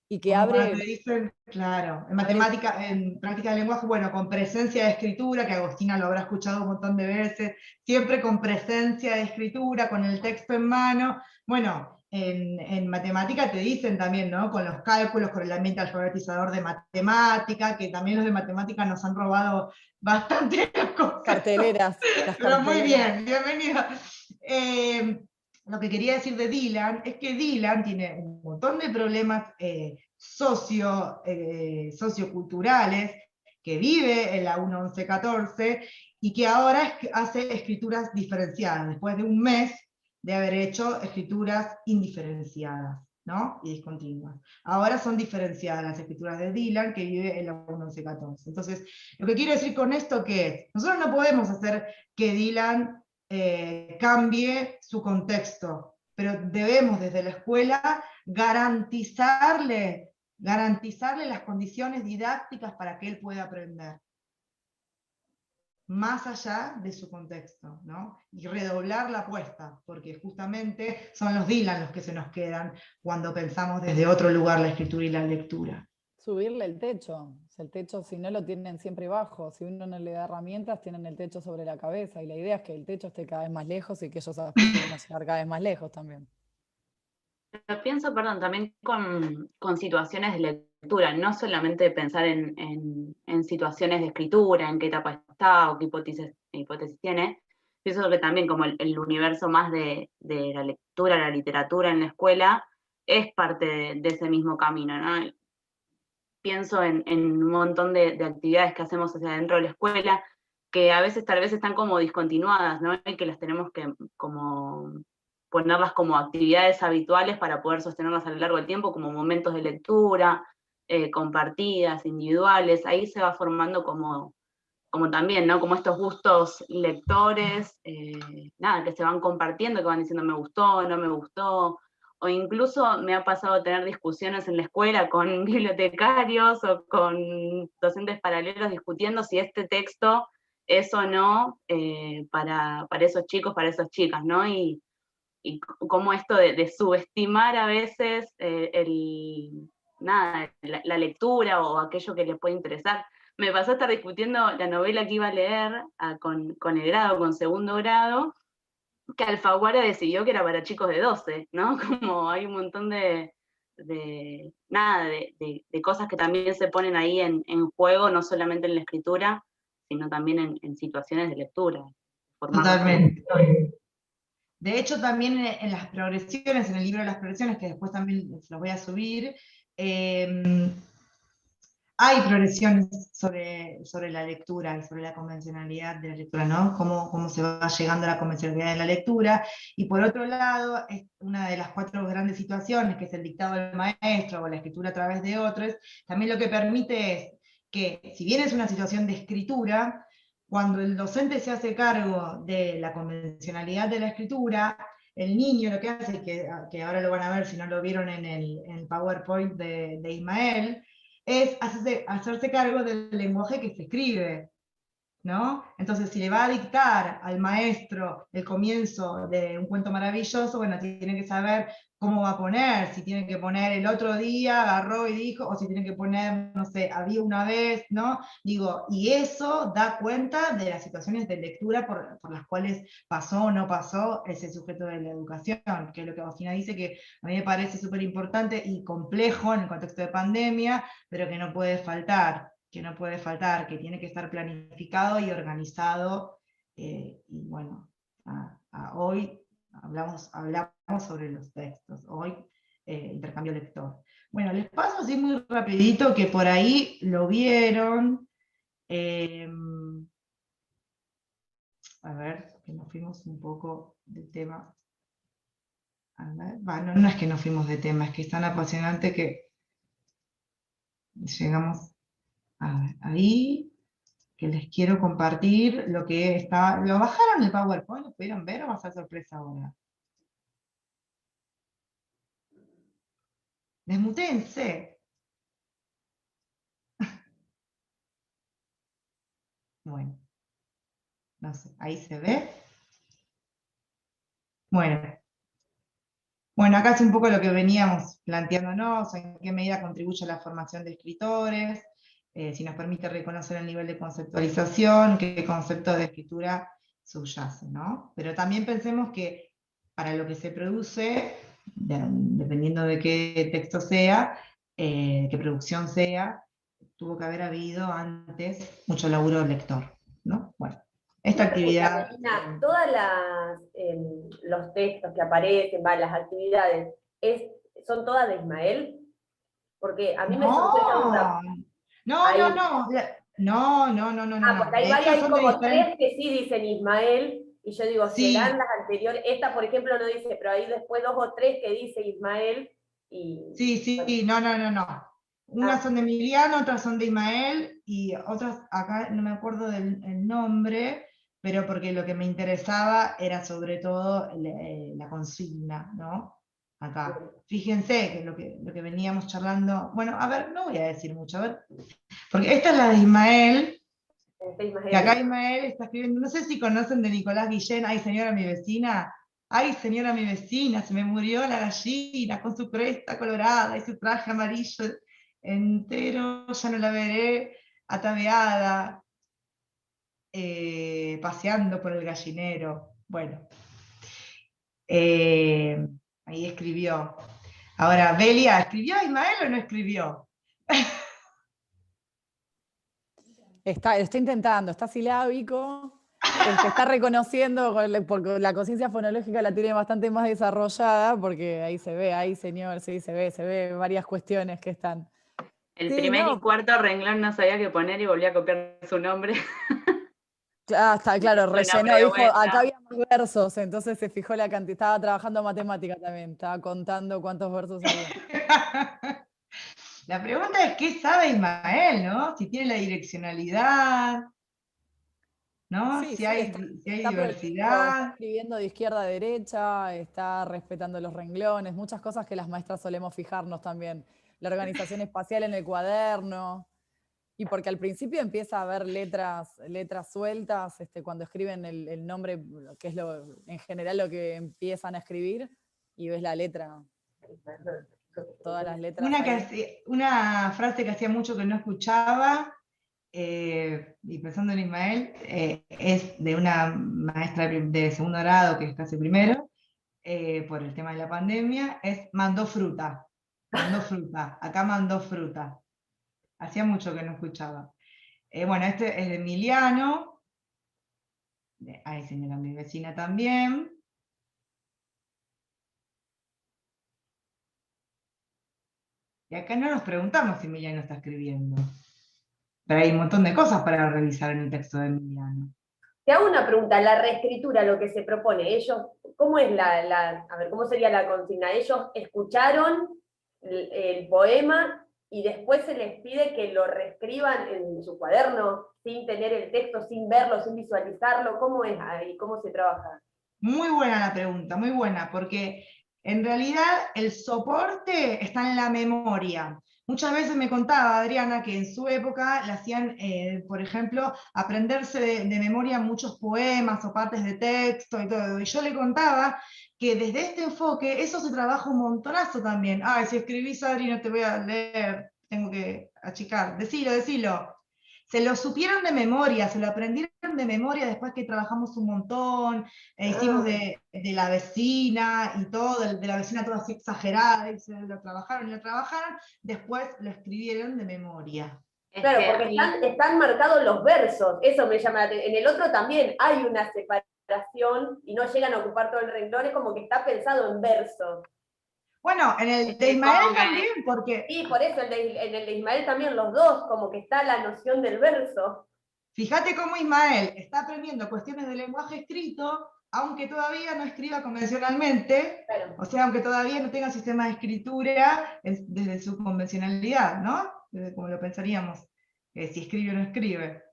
[SPEAKER 4] Y que
[SPEAKER 1] como
[SPEAKER 4] abre...
[SPEAKER 1] te dicen, claro, en matemática, en práctica del lenguaje, bueno, con presencia de escritura, que Agostina lo habrá escuchado un montón de veces, siempre con presencia de escritura, con el texto en mano. Bueno, en matemática te dicen también, ¿no? Con los cálculos, con el ambiente alfabetizador de matemática, que también los de matemática nos han robado bastante las cosas.
[SPEAKER 4] Carteleras.
[SPEAKER 1] Pero muy bien, bienvenido. Lo que quería decir de Dylan es que Dylan tiene un montón de problemas socioculturales, que vive en la 1.11.14 y que ahora hace escrituras diferenciadas, después de un mes de haber hecho escrituras indiferenciadas, ¿no? Y discontinuas. Ahora son diferenciadas las escrituras de Dylan, que vive en la 1.11.14. Entonces, lo que quiero decir con esto que es, nosotros no podemos hacer que Dylan cambie su contexto, pero debemos desde la escuela garantizarle las condiciones didácticas para que él pueda aprender, más allá de su contexto, ¿no? Y redoblar la apuesta, porque justamente son los Dylan los que se nos quedan cuando pensamos desde otro lugar la escritura y la lectura.
[SPEAKER 4] Subirle el techo. El techo, si no, lo tienen siempre bajo. Si uno no le da herramientas, tienen el techo sobre la cabeza. Y la idea es que el techo esté cada vez más lejos y que ellos aspiren a llegar cada vez más lejos también.
[SPEAKER 6] Pero pienso, perdón, también con situaciones de lectura, no solamente pensar en situaciones de escritura, en qué etapa está o qué hipótesis tiene. Pienso que también como el universo más de la lectura, la literatura en la escuela, es parte de ese mismo camino, ¿no? Pienso en un montón de actividades que hacemos hacia adentro de la escuela, que a veces tal vez están como discontinuadas, ¿no? Y que las tenemos que como ponerlas como actividades habituales para poder sostenerlas a lo largo del tiempo, como momentos de lectura, compartidas, individuales. Ahí se va formando como también, ¿no? Como estos gustos lectores, nada, que se van compartiendo, que van diciendo me gustó, no me gustó, o incluso me ha pasado tener discusiones en la escuela con bibliotecarios o con docentes paralelos discutiendo si este texto es o no para esos chicos, para esas chicas, ¿no? Y cómo esto de subestimar a veces la lectura o aquello que les puede interesar. Me pasó a estar discutiendo la novela que iba a leer con el grado, con segundo grado, que Alfaguara decidió que era para chicos de 12, ¿no? Como hay un montón de cosas que también se ponen ahí en juego, no solamente en la escritura, sino también en situaciones de lectura.
[SPEAKER 1] Totalmente. De hecho, también en las progresiones, en el libro de las progresiones, que después también los voy a subir, hay progresiones sobre la lectura y sobre la convencionalidad de la lectura, ¿no? Cómo se va llegando a la convencionalidad de la lectura. Y por otro lado, es una de las 4 grandes situaciones, que es el dictado del maestro o la escritura a través de otros, también lo que permite es que, si bien es una situación de escritura, cuando el docente se hace cargo de la convencionalidad de la escritura, el niño lo que hace, que ahora lo van a ver si no lo vieron en el PowerPoint de Ismael, es hacerse cargo del lenguaje que se escribe, ¿no? Entonces, si le va a dictar al maestro el comienzo de un cuento maravilloso, bueno, tiene que saber cómo va a poner, si tiene que poner el otro día, agarró y dijo, o si tiene que poner, no sé, había una vez, ¿no? Digo, y eso da cuenta de las situaciones de lectura por las cuales pasó o no pasó ese sujeto de la educación, que es lo que Agostina dice, que a mí me parece súper importante y complejo en el contexto de pandemia, pero que no puede faltar, que tiene que estar planificado y organizado, y bueno, hoy hablamos sobre los textos, hoy intercambio lector. Bueno, les paso así muy rapidito, que por ahí lo vieron, a ver, que nos fuimos un poco de tema. A ver, bueno, no es que nos fuimos de tema, es que es tan apasionante que llegamos a ver, ahí, que les quiero compartir lo que está. ¿Lo bajaron el PowerPoint? ¿Lo pudieron ver o va a ser sorpresa ahora? Desmutéense. Bueno, no sé, ahí se ve. Bueno, acá es un poco lo que veníamos planteándonos, en qué medida contribuye a la formación de escritores, si nos permite reconocer el nivel de conceptualización, qué concepto de escritura subyace, ¿no? Pero también pensemos que para lo que se produce, dependiendo de qué texto sea, qué producción sea, tuvo que haber habido antes mucho laburo del lector, ¿no? Bueno, esta actividad...
[SPEAKER 5] Todas los textos que aparecen, las actividades, ¿son todas de Ismael? Porque a mí me surge esa duda.
[SPEAKER 1] No. No.
[SPEAKER 5] Porque ahí
[SPEAKER 1] De hecho,
[SPEAKER 5] hay
[SPEAKER 1] son de
[SPEAKER 5] como
[SPEAKER 1] diferentes.
[SPEAKER 5] 3 que sí dicen Ismael, y yo digo,
[SPEAKER 1] Sí,
[SPEAKER 5] serán las anteriores. Esta, por ejemplo, no dice, pero hay después 2 o 3 que dice Ismael, y
[SPEAKER 1] sí, no. Unas
[SPEAKER 5] ah,
[SPEAKER 1] son de Emiliano, otras son de Ismael, y otras, acá no me acuerdo del el nombre, pero porque lo que me interesaba era sobre todo la consigna, ¿no? Acá. Fíjense que lo que veníamos charlando. Bueno, a ver, no voy a decir mucho, a ver. Porque esta es la de Ismael,
[SPEAKER 5] este
[SPEAKER 1] y acá
[SPEAKER 5] Ismael.
[SPEAKER 1] Ismael está escribiendo, no sé si conocen de Nicolás Guillén, ay señora mi vecina, ay señora mi vecina, se me murió la gallina con su cresta colorada y su traje amarillo entero, ya no la veré ataviada, paseando por el gallinero. Bueno, eh, ahí escribió. Ahora, Belia, ¿escribió Ismael o no escribió?
[SPEAKER 4] Está intentando, está silábico, está reconociendo, porque la conciencia fonológica la tiene bastante más desarrollada, porque ahí se ve, ahí señor, sí, se ve varias cuestiones que están.
[SPEAKER 6] El
[SPEAKER 4] Sí,
[SPEAKER 6] primer y
[SPEAKER 4] no,
[SPEAKER 6] cuarto renglón no sabía qué poner y volví a copiar su nombre.
[SPEAKER 4] está
[SPEAKER 6] Me
[SPEAKER 4] claro,
[SPEAKER 6] hizo una
[SPEAKER 4] rellenó, dijo, acá
[SPEAKER 6] pregunta.
[SPEAKER 4] había más versos, entonces se fijó la cantidad, estaba trabajando matemática también, estaba contando cuántos versos había.
[SPEAKER 1] La pregunta es, ¿qué sabe Ismael, no? Si tiene la direccionalidad, ¿no?
[SPEAKER 4] Sí,
[SPEAKER 1] Si
[SPEAKER 4] sí,
[SPEAKER 1] hay, si hay
[SPEAKER 4] está
[SPEAKER 1] diversidad.
[SPEAKER 4] escribiendo de izquierda a derecha, está respetando los renglones, muchas cosas que las maestras solemos fijarnos también. La organización espacial en el cuaderno. Y porque al principio empieza a haber letras sueltas, cuando escriben el nombre, que es en general lo que empiezan a escribir, y ves la letra, todas las letras ahí.
[SPEAKER 1] Una frase que hacía mucho que no escuchaba, y pensando en Ismael, es de una maestra de segundo grado, que es casi primero, por el tema de la pandemia, es mandó fruta. Mandó fruta. Acá mandó fruta. Hacía mucho que no escuchaba. Bueno, este es de Emiliano. Ay, señora, mi vecina también. Y acá no nos preguntamos si Emiliano está escribiendo. Pero hay un montón de cosas para revisar en el texto de Emiliano.
[SPEAKER 5] Te hago una pregunta, la reescritura, lo que se propone, ellos, ¿cómo es a ver, cómo sería la consigna? Ellos escucharon el poema y después se les pide que lo reescriban en su cuaderno, sin tener el texto, sin verlo, sin visualizarlo. ¿Cómo es ahí? ¿Cómo se trabaja?
[SPEAKER 1] Muy buena la pregunta, muy buena, porque en realidad el soporte está en la memoria. Muchas veces me contaba Adriana que en su época le hacían, por ejemplo, aprenderse de memoria muchos poemas o partes de texto y todo. Y yo le contaba que desde este enfoque eso se trabaja un montonazo también. Ay, si escribís, Adri, no te voy a leer, tengo que achicar. Decilo. Se lo supieron de memoria, se lo aprendieron de memoria después que trabajamos un montón, hicimos
[SPEAKER 5] Ah,
[SPEAKER 1] de la vecina y todo, de la vecina toda así exagerada, y se lo trabajaron, después lo escribieron de memoria.
[SPEAKER 6] Es
[SPEAKER 5] claro,
[SPEAKER 6] que a
[SPEAKER 5] porque
[SPEAKER 6] mí,
[SPEAKER 5] están marcados los versos, eso me llama la atención. En el otro también hay una separación y no llegan a ocupar todo el renglón, es como que está pensado en versos.
[SPEAKER 1] Bueno, en el
[SPEAKER 6] es
[SPEAKER 1] de
[SPEAKER 6] que
[SPEAKER 1] Ismael
[SPEAKER 6] como que
[SPEAKER 1] también, porque
[SPEAKER 5] Sí, por eso en el de Ismael también los dos, como que está la noción del verso.
[SPEAKER 1] fíjate cómo Ismael está aprendiendo cuestiones de lenguaje escrito, aunque todavía no escriba convencionalmente,
[SPEAKER 5] Claro.
[SPEAKER 1] o sea, aunque todavía no tenga sistema de escritura desde su convencionalidad, ¿no? Desde como lo pensaríamos, si escribe o no escribe.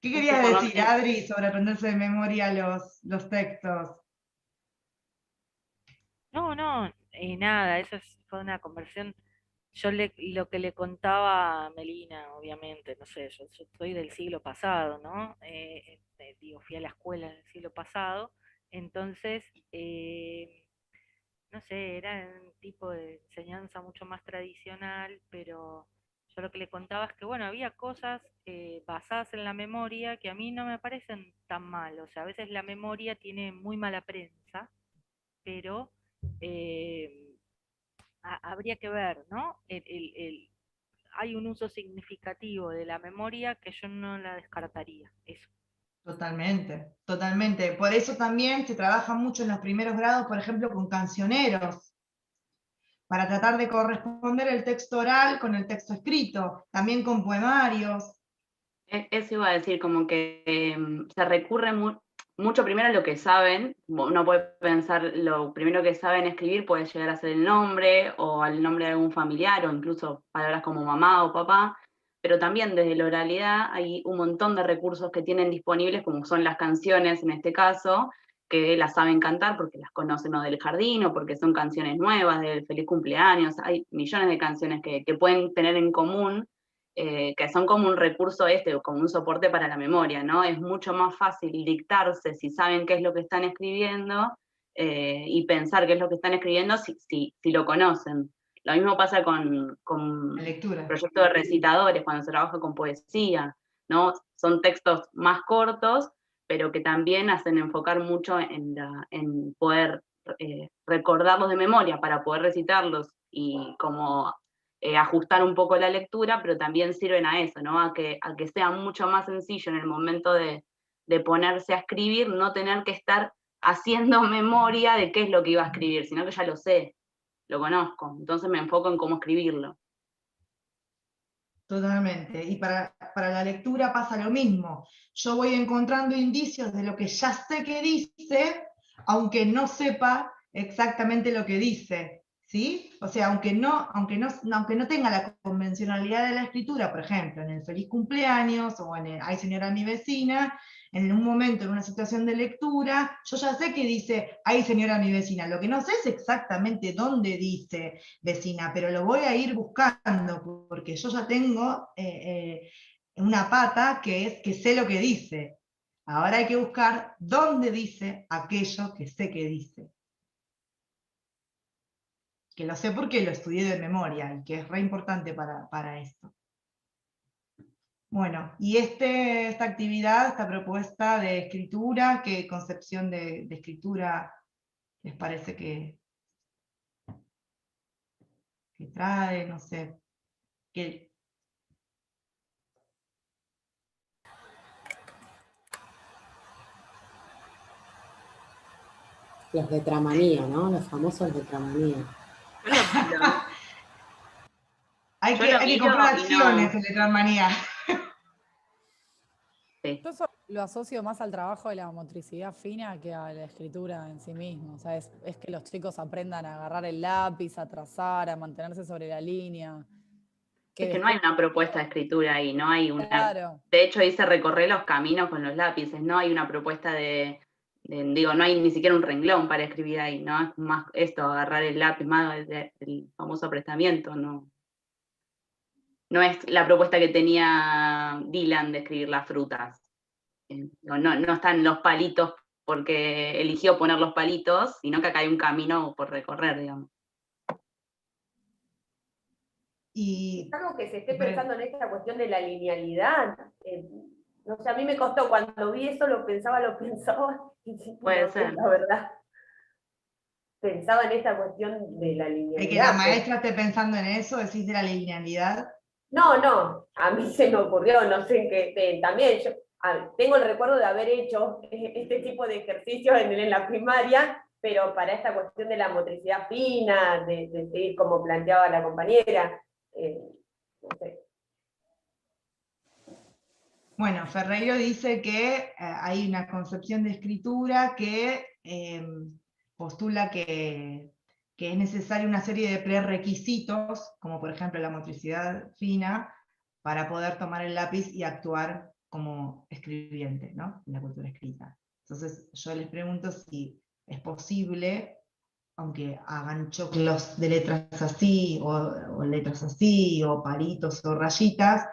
[SPEAKER 1] ¿Qué
[SPEAKER 6] es que
[SPEAKER 1] querías
[SPEAKER 6] por lo
[SPEAKER 1] decir,
[SPEAKER 6] que
[SPEAKER 1] Adri, sobre aprenderse de memoria los textos?
[SPEAKER 2] No, nada, fue una conversión. Lo que le contaba a Melina, obviamente, no sé, yo soy del siglo pasado, ¿no? Digo, fui a la escuela del siglo pasado, entonces, no sé, era un tipo de enseñanza mucho más tradicional, pero yo lo que le contaba es que, bueno, había cosas basadas en la memoria que a mí no me parecen tan mal, o sea, a veces la memoria tiene muy mala prensa, pero eh, habría que ver, ¿no? Hay un uso significativo de la memoria que yo no la descartaría, eso.
[SPEAKER 1] Totalmente. Por eso también se trabaja mucho en los primeros grados, por ejemplo, con cancioneros. para tratar de corresponder el texto oral con el texto escrito, también con poemarios.
[SPEAKER 6] Eso iba a decir, como que se recurre mucho primero a lo que saben. Uno puede pensar, lo primero que saben escribir puede llegar a ser el nombre o al nombre de algún familiar o incluso palabras como mamá o papá, pero también desde la oralidad hay un montón de recursos que tienen disponibles, como son las canciones en este caso, que las saben cantar porque las conocen o del jardín o porque son canciones nuevas, del feliz cumpleaños. Hay millones de canciones que pueden tener en común, que son como un recurso como un soporte para la memoria, ¿no? Es mucho más fácil dictarse si saben qué es lo que están escribiendo, y pensar qué es lo que están escribiendo si lo conocen. Lo mismo pasa con
[SPEAKER 1] La lectura.
[SPEAKER 6] proyectos de recitadores, cuando se trabaja con poesía, ¿no? Son textos más cortos, pero que también hacen enfocar mucho en poder recordarlos de memoria para poder recitarlos y como ajustar un poco la lectura, pero también sirven a eso, ¿no? A que sea mucho más sencillo en el momento de ponerse a escribir, no tener que estar haciendo memoria de qué es lo que iba a escribir, sino que ya lo sé, lo conozco, entonces me enfoco en cómo escribirlo.
[SPEAKER 1] Totalmente. Y para la lectura pasa lo mismo. Yo voy encontrando indicios de lo que ya sé que dice, aunque no sepa exactamente lo que dice. ¿Sí? O sea, aunque no tenga la convencionalidad de la escritura, por ejemplo, en el feliz cumpleaños o en el ay señora mi vecina, en un momento, en una situación de lectura, yo ya sé que dice ay señora mi vecina. Lo que no sé es exactamente dónde dice vecina, pero lo voy a ir buscando, porque yo ya tengo una pata que es que sé lo que dice. Ahora hay que buscar dónde dice aquello que sé que dice. Que lo sé porque lo estudié de memoria y que es re importante para esto. Bueno, y esta actividad, esta propuesta de escritura, ¿qué concepción de escritura les parece que trae? No sé. ¿Qué?
[SPEAKER 3] Los letramanía, ¿no? Los famosos letramanía.
[SPEAKER 1] Hay
[SPEAKER 6] Yo lo
[SPEAKER 1] que
[SPEAKER 6] miro
[SPEAKER 1] comprar
[SPEAKER 6] y
[SPEAKER 1] acciones
[SPEAKER 6] no.
[SPEAKER 1] en Letranmanía.
[SPEAKER 6] Sí.
[SPEAKER 4] Yo eso lo asocio más al trabajo de la motricidad fina que a la escritura en sí misma. O sea, es que los chicos aprendan a agarrar el lápiz, a trazar, a mantenerse sobre la línea. Que
[SPEAKER 6] Es que no hay
[SPEAKER 4] después,
[SPEAKER 6] una propuesta de escritura ahí, no hay una.
[SPEAKER 4] claro,
[SPEAKER 6] De hecho, dice recorrer los caminos con los lápices, no hay una propuesta digo, no hay ni siquiera un renglón para escribir ahí, ¿no? Es más esto, agarrar el lápiz, más el famoso aprestamiento, ¿no? No es la propuesta que tenía Dylan de escribir las frutas. No están los palitos porque eligió poner los palitos, sino que acá hay un camino por recorrer, digamos.
[SPEAKER 1] Y,
[SPEAKER 5] Es algo que se esté pensando en esta cuestión de la linealidad. No sé, a mí me costó, cuando vi eso lo pensaba, y
[SPEAKER 6] Puede
[SPEAKER 5] no sé,
[SPEAKER 6] ser.
[SPEAKER 5] la verdad. Pensaba en esta cuestión de la
[SPEAKER 1] que la
[SPEAKER 5] linealidad.
[SPEAKER 1] maestra esté pensando en eso, decís de la linealidad.
[SPEAKER 5] No, a mí se me ocurrió, no sé qué, también yo tengo el recuerdo de haber hecho este tipo de ejercicios en la primaria, pero para esta cuestión de la motricidad fina, de seguir como planteaba la compañera, no sé.
[SPEAKER 1] Bueno, Ferreiro dice que hay una concepción de escritura que postula que es necesaria una serie de prerequisitos, como por ejemplo la motricidad fina, para poder tomar el lápiz y actuar como escribiente, ¿no? En la cultura escrita. Entonces yo les pregunto si es posible, aunque hagan choclos de letras así, o letras así, o palitos o rayitas,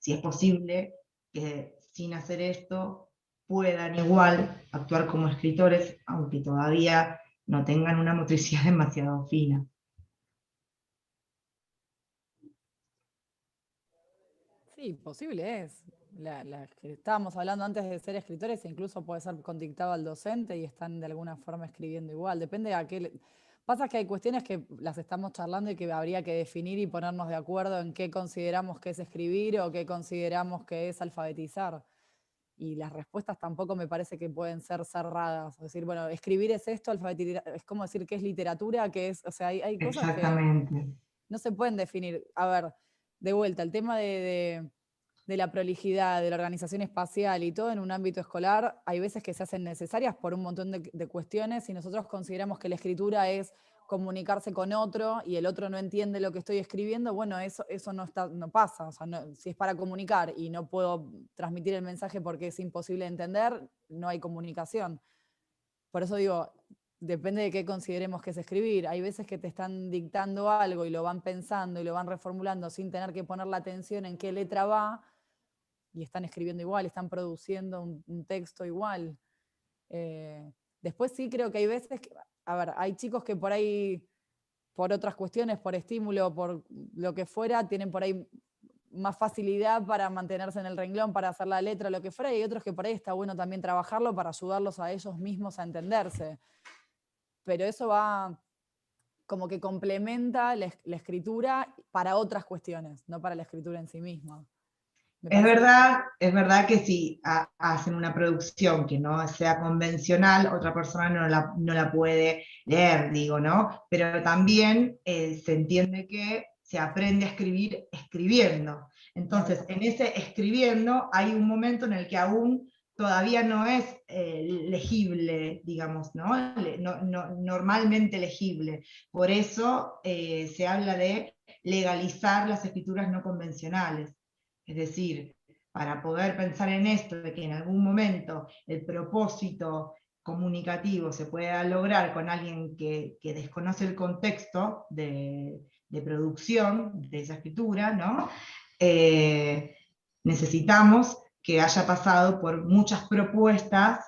[SPEAKER 1] si es posible que sin hacer esto puedan igual actuar como escritores, aunque todavía no tengan una motricidad demasiado fina.
[SPEAKER 4] sí, posible es. La que estábamos hablando antes de ser escritores, e incluso puede ser con dictado al docente y están de alguna forma escribiendo igual. Depende de a qué. Pasa que hay cuestiones que las estamos charlando y que habría que definir y ponernos de acuerdo en qué consideramos que es escribir o qué consideramos que es alfabetizar. y las respuestas tampoco me parece que pueden ser cerradas. Es decir, bueno, escribir es esto, alfabetizar, es como decir que es literatura, que es, o sea, hay cosas que
[SPEAKER 1] Exactamente.
[SPEAKER 4] no se pueden definir. A ver, de vuelta, el tema de la prolijidad, de la organización espacial y todo en un ámbito escolar, hay veces que se hacen necesarias por un montón de cuestiones y nosotros consideramos que la escritura es comunicarse con otro y el otro no entiende lo que estoy escribiendo, bueno, eso no pasa. O sea, si es para comunicar y no puedo transmitir el mensaje porque es imposible de entender, no hay comunicación. Por eso digo, depende de qué consideremos que es escribir. Hay veces que te están dictando algo y lo van pensando y lo van reformulando sin tener que poner la atención en qué letra va, y están escribiendo igual, están produciendo un texto igual. Después sí creo que hay veces que, a ver, hay chicos que por ahí, por otras cuestiones, por estímulo, por lo que fuera, tienen por ahí más facilidad para mantenerse en el renglón, para hacer la letra, lo que fuera, y hay otros que por ahí está bueno también trabajarlo para ayudarlos a ellos mismos a entenderse. Pero eso va como que complementa la escritura para otras cuestiones, no para la escritura en sí misma.
[SPEAKER 1] Es verdad que si hacen una producción que no sea convencional, otra persona no la puede leer, digo, ¿no? Pero también se entiende que se aprende a escribir escribiendo. Entonces, en ese escribiendo hay un momento en el que aún todavía no es legible, digamos, ¿no? Normalmente legible. Por eso se habla de legalizar las escrituras no convencionales. Es decir, para poder pensar en esto, de que en algún momento el propósito comunicativo se pueda lograr con alguien que desconoce el contexto de producción de esa escritura, ¿no? Necesitamos que haya pasado por muchas propuestas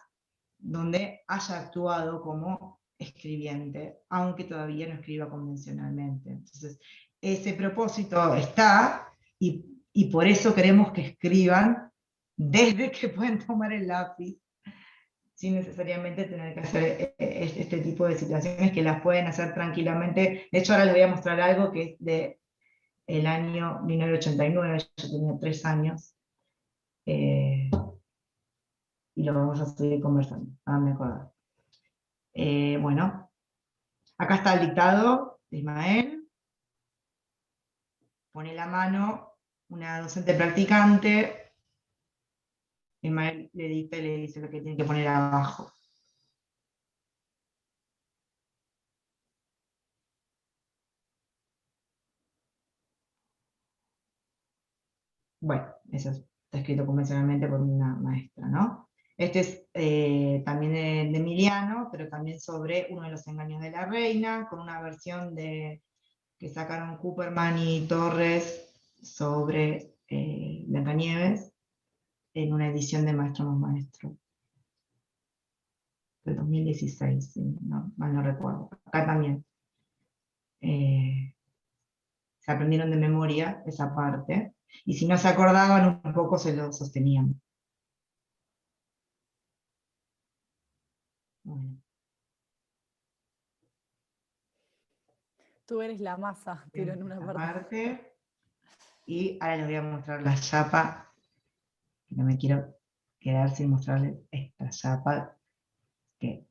[SPEAKER 1] donde haya actuado como escribiente, aunque todavía no escriba convencionalmente. Entonces, ese propósito está, y por eso queremos que escriban desde que pueden tomar el lápiz, sin necesariamente tener que hacer este tipo de situaciones, que las pueden hacer tranquilamente. De hecho, ahora les voy a mostrar algo que es del año 1989, yo tenía 3 años, y lo vamos a seguir conversando, háganme acordar. Bueno, acá está el dictado de Ismael. Pone la mano una docente practicante. Ismael le dicta y le dice lo que tiene que poner abajo. Bueno, eso está escrito convencionalmente por una maestra, ¿no? Este es también de Emiliano, pero también sobre uno de los engaños de la reina, con una versión que sacaron Cooperman y Torres sobre Blancanieves, en una edición de Maestro más Maestro, del 2016, si no, mal no recuerdo. Acá también se aprendieron de memoria esa parte, y si no se acordaban un poco se lo sostenían. Bueno.
[SPEAKER 4] Tú eres la masa, tiro en una
[SPEAKER 1] parte. Y ahora les voy a mostrar la chapa, que no me quiero quedar sin mostrarles esta chapa, que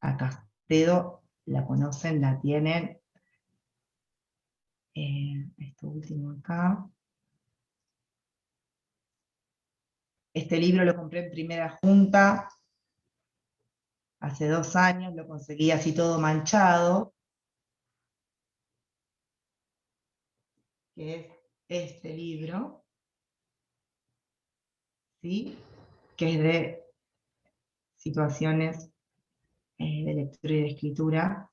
[SPEAKER 1] a Castedo la conocen, la tienen. Esto último acá. Este libro lo compré en primera junta, hace 2 años, lo conseguí así todo manchado, que es este libro, ¿sí? Que es de situaciones de lectura y de escritura,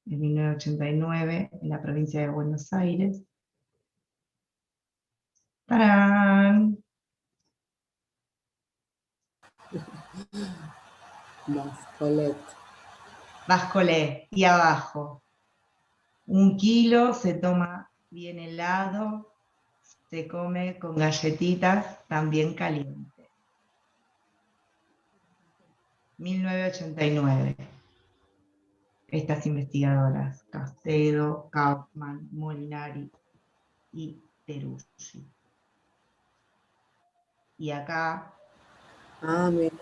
[SPEAKER 1] de 1989, en la provincia de Buenos Aires. ¡Tarán!
[SPEAKER 3] Bascolet.
[SPEAKER 1] Bascolé, y abajo. 1 kilo se toma bien helado, se come con galletitas también caliente. 1989. Estas investigadoras, Castedo, Kaufman, Molinari y Teruzzi. y acá.
[SPEAKER 3] Ah, mira.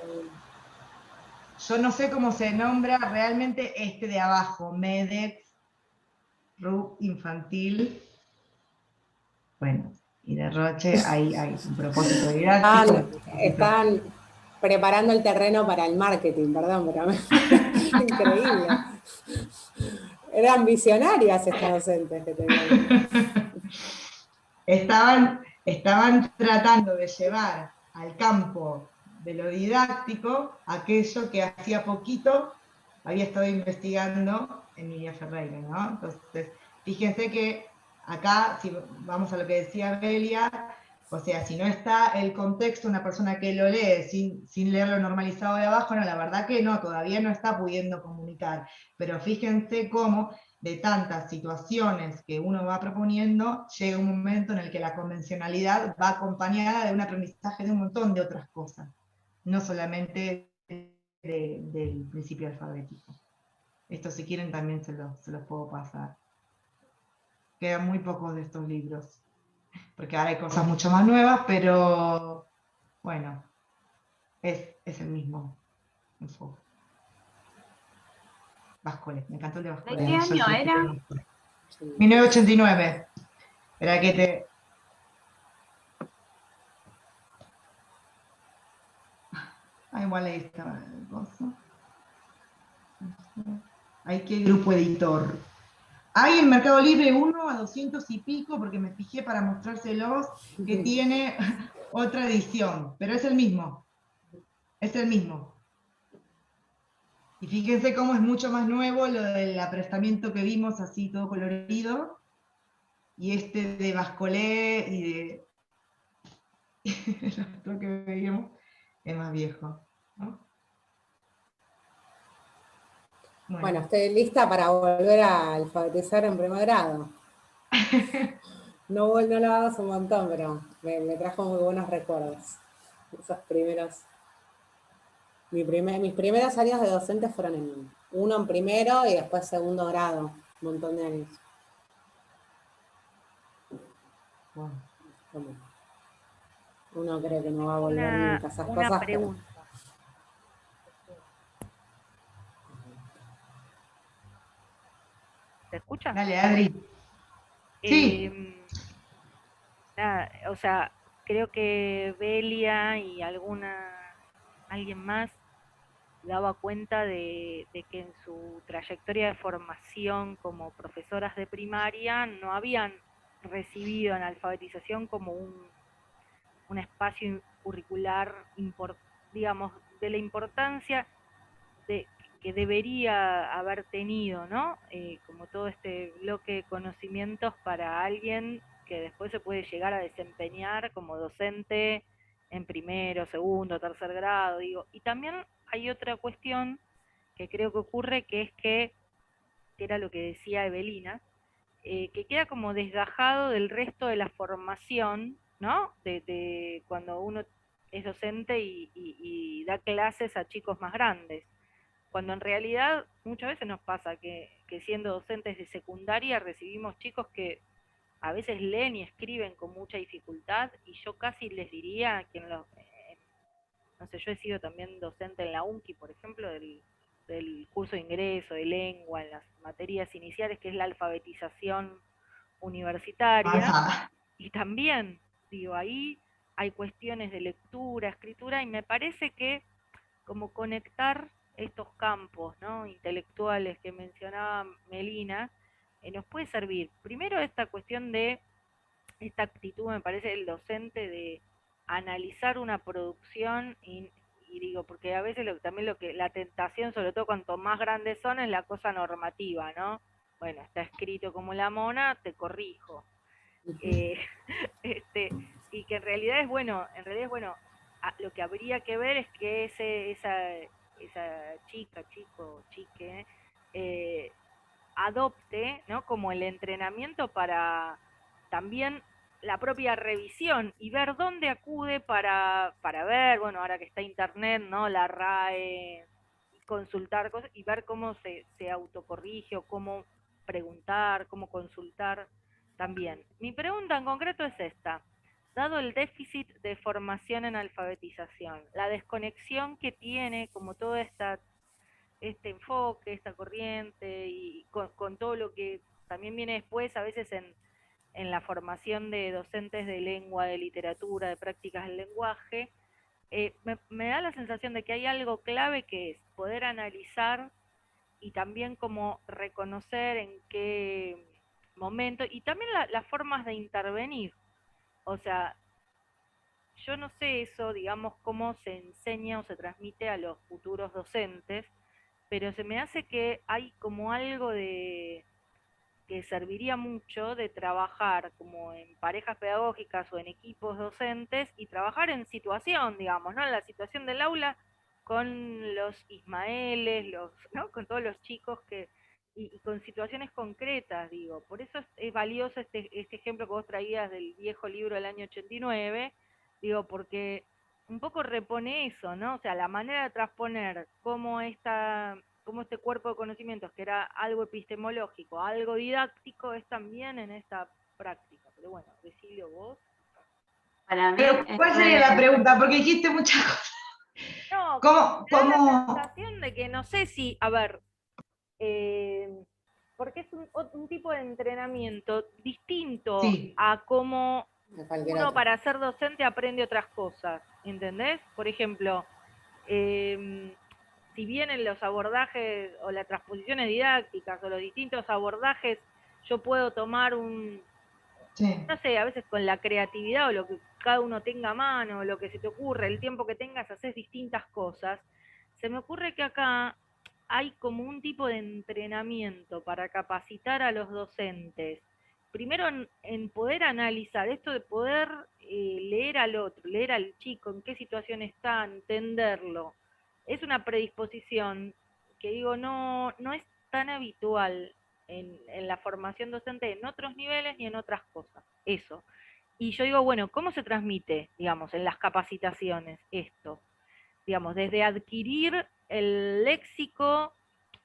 [SPEAKER 1] Yo no sé cómo se nombra realmente este de abajo, MEDEX, RUC infantil. Bueno, y de Roche hay un propósito didáctico.
[SPEAKER 3] Están preparando el terreno para el marketing, perdón, pero increíble. Eran visionarias estas docentes que tenían.
[SPEAKER 1] Estaban tratando de llevar al campo de lo didáctico aquello que hacía poquito había estado investigando Emilia Ferreira, ¿no? Entonces, fíjense que acá, si vamos a lo que decía Belia, o sea, si no está el contexto, una persona que lo lee sin leer lo normalizado de abajo, no, la verdad que no, todavía no está pudiendo comunicar. Pero fíjense cómo de tantas situaciones que uno va proponiendo, llega un momento en el que la convencionalidad va acompañada de un aprendizaje de un montón de otras cosas, no solamente del principio alfabético. Esto, si quieren, también se los puedo pasar. Quedan muy pocos de estos libros, porque ahora hay cosas mucho más nuevas, pero bueno, es el mismo enfoque. Bascole, me encantó el de Bascole.
[SPEAKER 6] ¿De qué año era?
[SPEAKER 1] 1989. Espera que te... Ah, igual ahí estaba el coso. Hay que grupo editor. Hay en Mercado Libre uno a 200 y pico, porque me fijé para mostrárselos, que tiene otra edición, pero es el mismo. Es el mismo. Y fíjense cómo es mucho más nuevo lo del aprestamiento que vimos, así todo colorido, y este de Bascolé y de el otro que veíamos es más viejo, ¿no?
[SPEAKER 3] Bueno, estoy lista para volver a alfabetizar en primer grado. No lo hago hace un montón, pero me trajo muy buenos recuerdos. Esos primeros. Mis primeros años de docente fueron uno en primero y después segundo grado. Un montón de años.
[SPEAKER 1] Bueno.
[SPEAKER 3] Uno cree que no va a volver nunca a esas cosas.
[SPEAKER 2] Una pregunta. ¿Se escucha?
[SPEAKER 1] Dale, Adri. Sí.
[SPEAKER 2] Nada, o sea, creo que Belia y alguien más daba cuenta de que en su trayectoria de formación como profesoras de primaria no habían recibido en alfabetización como un espacio curricular, digamos, de la importancia que debería haber tenido, ¿no? Como todo este bloque de conocimientos para alguien que después se puede llegar a desempeñar como docente en primero, segundo, tercer grado, digo. Y también hay otra cuestión que creo que ocurre, que es que era lo que decía Evelina, que queda como desgajado del resto de la formación, ¿no? De cuando uno es docente y da clases a chicos más grandes. Cuando en realidad muchas veces nos pasa que siendo docentes de secundaria recibimos chicos que a veces leen y escriben con mucha dificultad, y yo casi les diría que no sé, yo he sido también docente en la UNCI, por ejemplo, del curso de ingreso de lengua, en las materias iniciales, que es la alfabetización universitaria, y también, digo, ahí hay cuestiones de lectura, escritura, y me parece que como conectar estos campos, ¿no?, intelectuales que mencionaba Melina, nos puede servir. Primero, esta cuestión de esta actitud, me parece, del docente de analizar una producción y digo, porque a veces también la tentación, sobre todo cuanto más grandes son, es la cosa normativa, ¿no? Bueno, está escrito como la mona, te corrijo. Y que en realidad es bueno, lo que habría que ver es que esa chico, chique, adopte, ¿no?, como el entrenamiento para también la propia revisión y ver dónde acude para ver, bueno, ahora que está internet, ¿no?, la RAE, consultar cosas y ver cómo se autocorrige o cómo preguntar, cómo consultar también. Mi pregunta en concreto es esta: dado el déficit de formación en alfabetización, la desconexión que tiene como todo este enfoque, esta corriente, y con todo lo que también viene después, a veces en la formación de docentes de lengua, de literatura, de prácticas del lenguaje, me da la sensación de que hay algo clave que es poder analizar y también como reconocer en qué momento, y también las formas de intervenir. O sea, yo no sé eso, digamos, cómo se enseña o se transmite a los futuros docentes, pero se me hace que hay como algo de que serviría mucho de trabajar como en parejas pedagógicas o en equipos docentes y trabajar en situación, digamos, ¿no? En la situación del aula con los Ismaeles, ¿no? Con todos los chicos y con situaciones concretas, digo. Por eso es valioso este ejemplo que vos traías del viejo libro del año 89, digo, porque un poco repone eso, ¿no? O sea, la manera de transponer cómo este cuerpo de conocimientos, que era algo epistemológico, algo didáctico, es también en esta práctica. Pero bueno, decilo vos.
[SPEAKER 6] Para mí
[SPEAKER 1] Pero, ¿cuál sería la pregunta? Porque dijiste muchas cosas.
[SPEAKER 2] No,
[SPEAKER 1] ¿Cómo?
[SPEAKER 2] me da la sensación de que no sé si, a ver, porque es un tipo de entrenamiento distinto
[SPEAKER 1] Sí.
[SPEAKER 2] a cómo
[SPEAKER 3] Cualquier
[SPEAKER 2] uno
[SPEAKER 3] otro.
[SPEAKER 2] para ser docente aprende otras cosas, ¿entendés? Por ejemplo, si bien en los abordajes o las transposiciones didácticas o los distintos abordajes yo puedo tomar
[SPEAKER 1] Sí.
[SPEAKER 2] no sé, a veces con la creatividad o lo que cada uno tenga a mano, lo que se te ocurre, el tiempo que tengas, haces distintas cosas, se me ocurre que acá hay como un tipo de entrenamiento para capacitar a los docentes. Primero en poder analizar esto de poder leer al otro, leer al chico, en qué situación está, entenderlo. Es una predisposición que digo, no es tan habitual en la formación docente en otros niveles ni en otras cosas. Eso. Y yo digo, bueno, ¿cómo se transmite, digamos, en las capacitaciones esto? Digamos, desde adquirir el léxico,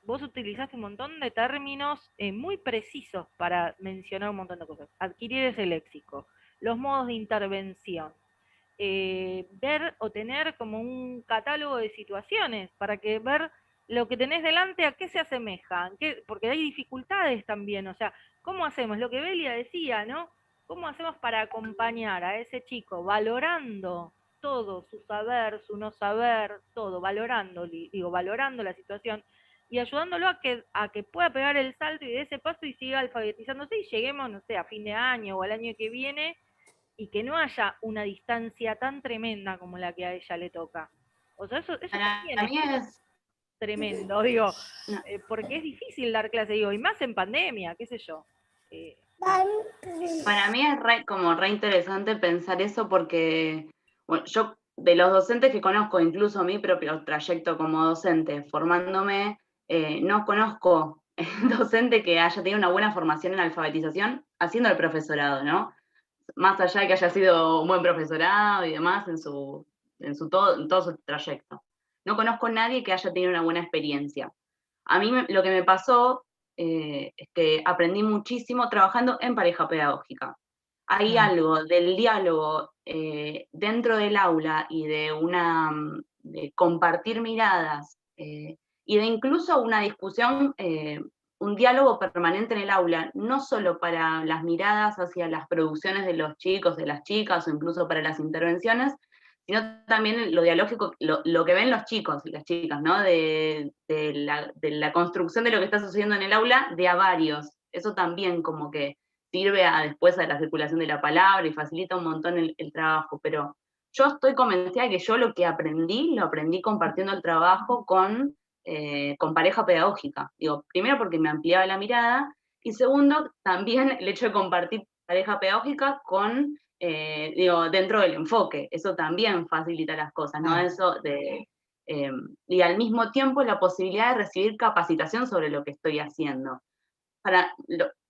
[SPEAKER 2] vos utilizaste un montón de términos muy precisos para mencionar un montón de cosas. Adquirir ese léxico, los modos de intervención, ver o tener como un catálogo de situaciones para que ver lo que tenés delante a qué se asemeja, porque hay dificultades también, o sea, ¿cómo hacemos? Lo que Belia decía, ¿no? ¿Cómo hacemos para acompañar a ese chico valorando todo, su saber, su no saber, todo, valorando la situación y ayudándolo a que pueda pegar el salto y de ese paso y siga alfabetizándose y lleguemos, no sé, a fin de año o al año que viene y que no haya una distancia tan tremenda como la que a ella le toca. O sea, eso también
[SPEAKER 6] Para mí es
[SPEAKER 2] tremendo, digo,
[SPEAKER 6] no.
[SPEAKER 2] porque es difícil dar clase, digo, y más en pandemia, qué sé yo.
[SPEAKER 6] Para mí es como re interesante pensar eso porque bueno, yo de los docentes que conozco, incluso mi propio trayecto como docente, formándome, no conozco docente que haya tenido una buena formación en alfabetización haciendo el profesorado, ¿no? Más allá de que haya sido un buen profesorado y demás en todo su trayecto. No conozco a nadie que haya tenido una buena experiencia. A mí lo que me pasó es que aprendí muchísimo trabajando en pareja pedagógica. Hay algo del diálogo dentro del aula y de compartir miradas y de incluso una discusión, un diálogo permanente en el aula, no solo para las miradas hacia las producciones de los chicos, de las chicas o incluso para las intervenciones, sino también lo dialógico, lo que ven los chicos y las chicas, ¿no? De la construcción de lo que está sucediendo en el aula de a varios. Eso también como que sirve después a la circulación de la palabra y facilita un montón el trabajo, pero yo estoy convencida de que yo lo que aprendí, lo aprendí compartiendo el trabajo con pareja pedagógica. Digo, primero porque me ampliaba la mirada, y segundo, también el hecho de compartir pareja pedagógica con dentro del enfoque, eso también facilita las cosas, ¿no? Eso y al mismo tiempo la posibilidad de recibir capacitación sobre lo que estoy haciendo.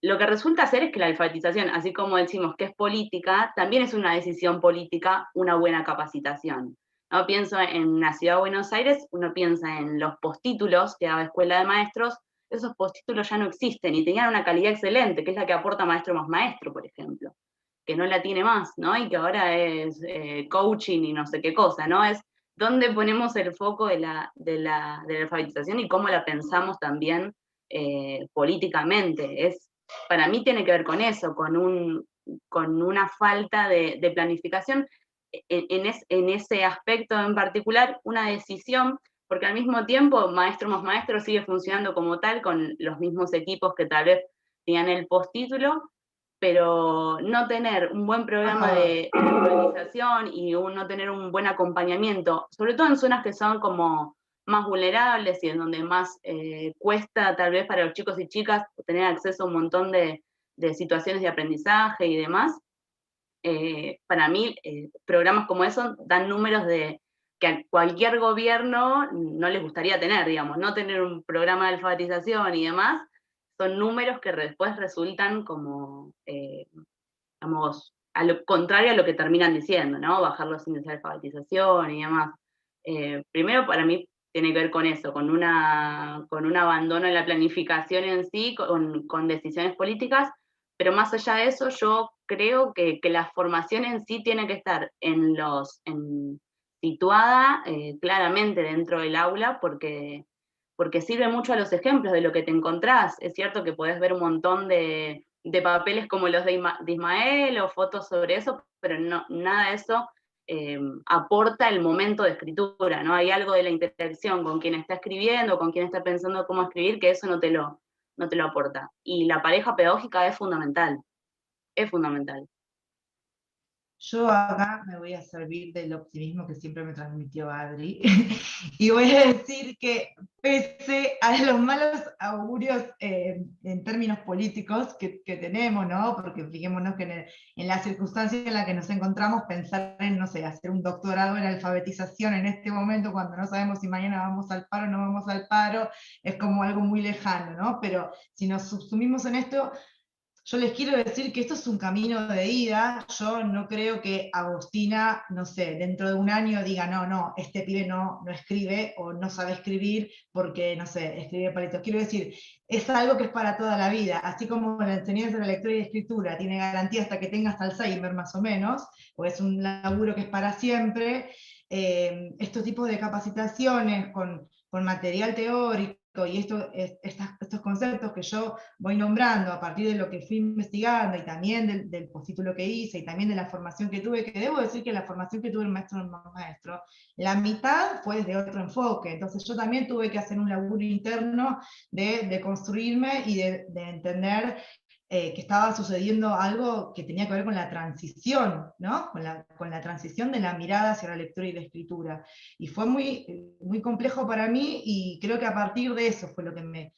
[SPEAKER 6] Lo que resulta ser es que la alfabetización, así como decimos que es política, también es una decisión política, una buena capacitación. ¿No? Pienso en la ciudad de Buenos Aires, uno piensa en los postítulos que daba Escuela de Maestros, esos postítulos ya no existen y tenían una calidad excelente, que es la que aporta Maestro más Maestro, por ejemplo. que no la tiene más, ¿no? Y que ahora es coaching y no sé qué cosa, ¿no? Es dónde ponemos el foco de la alfabetización y cómo la pensamos también políticamente. Para mí tiene que ver con eso, con una falta de planificación en ese aspecto en particular, una decisión, porque al mismo tiempo Maestro más Maestro sigue funcionando como tal, con los mismos equipos que tal vez tenían el postítulo, pero no tener un buen programa de alfabetización y no tener un buen acompañamiento, sobre todo en zonas que son como más vulnerables y en donde más cuesta tal vez para los chicos y chicas tener acceso a un montón de situaciones de aprendizaje y demás. Para mí, programas como esos dan números que a cualquier gobierno no les gustaría tener, digamos, no tener un programa de alfabetización y demás, son números que después resultan como, digamos, a lo contrario a lo que terminan diciendo, ¿no? Bajar los índices de alfabetización y demás. Primero, para mí, tiene que ver con eso, con un abandono en la planificación en sí, con decisiones políticas, pero más allá de eso, yo creo que la formación en sí tiene que estar situada claramente dentro del aula, porque sirve mucho a los ejemplos de lo que te encontrás. Es cierto que podés ver un montón de papeles como los de Ismael o fotos sobre eso, pero nada de eso aporta el momento de escritura, ¿no? Hay algo de la interacción con quien está escribiendo, con quien está pensando cómo escribir, que eso no te lo aporta. Y la pareja pedagógica es fundamental, es fundamental.
[SPEAKER 1] Yo acá me voy a servir del optimismo que siempre me transmitió Adri y voy a decir que pese a los malos augurios en términos políticos que tenemos, ¿no? Porque fijémonos que en la circunstancia en la que nos encontramos, pensar en, no sé, hacer un doctorado en alfabetización en este momento, cuando no sabemos si mañana vamos al paro o no vamos al paro, es como algo muy lejano, ¿no? Pero si nos subsumimos en esto, yo les quiero decir que esto es un camino de ida. Yo no creo que Agostina, no sé, dentro de un año diga, no, este pibe no escribe o no sabe escribir porque, no sé, escribe palitos. Quiero decir, es algo que es para toda la vida. Así como la enseñanza de la lectura y escritura tiene garantía hasta que tengas Alzheimer más o menos, o es un laburo que es para siempre, estos tipos de capacitaciones con material teórico y estos conceptos que yo voy nombrando a partir de lo que fui investigando y también del postítulo que hice y también de la formación que tuve, que debo decir que la formación que tuve en Maestro más Maestro, la mitad fue desde otro enfoque, entonces yo también tuve que hacer un laburo interno de construirme y de entender que estaba sucediendo algo que tenía que ver con la transición, ¿no? Con la transición de la mirada hacia la lectura y la escritura. Y fue muy complejo para mí y creo que a partir de eso fue lo que me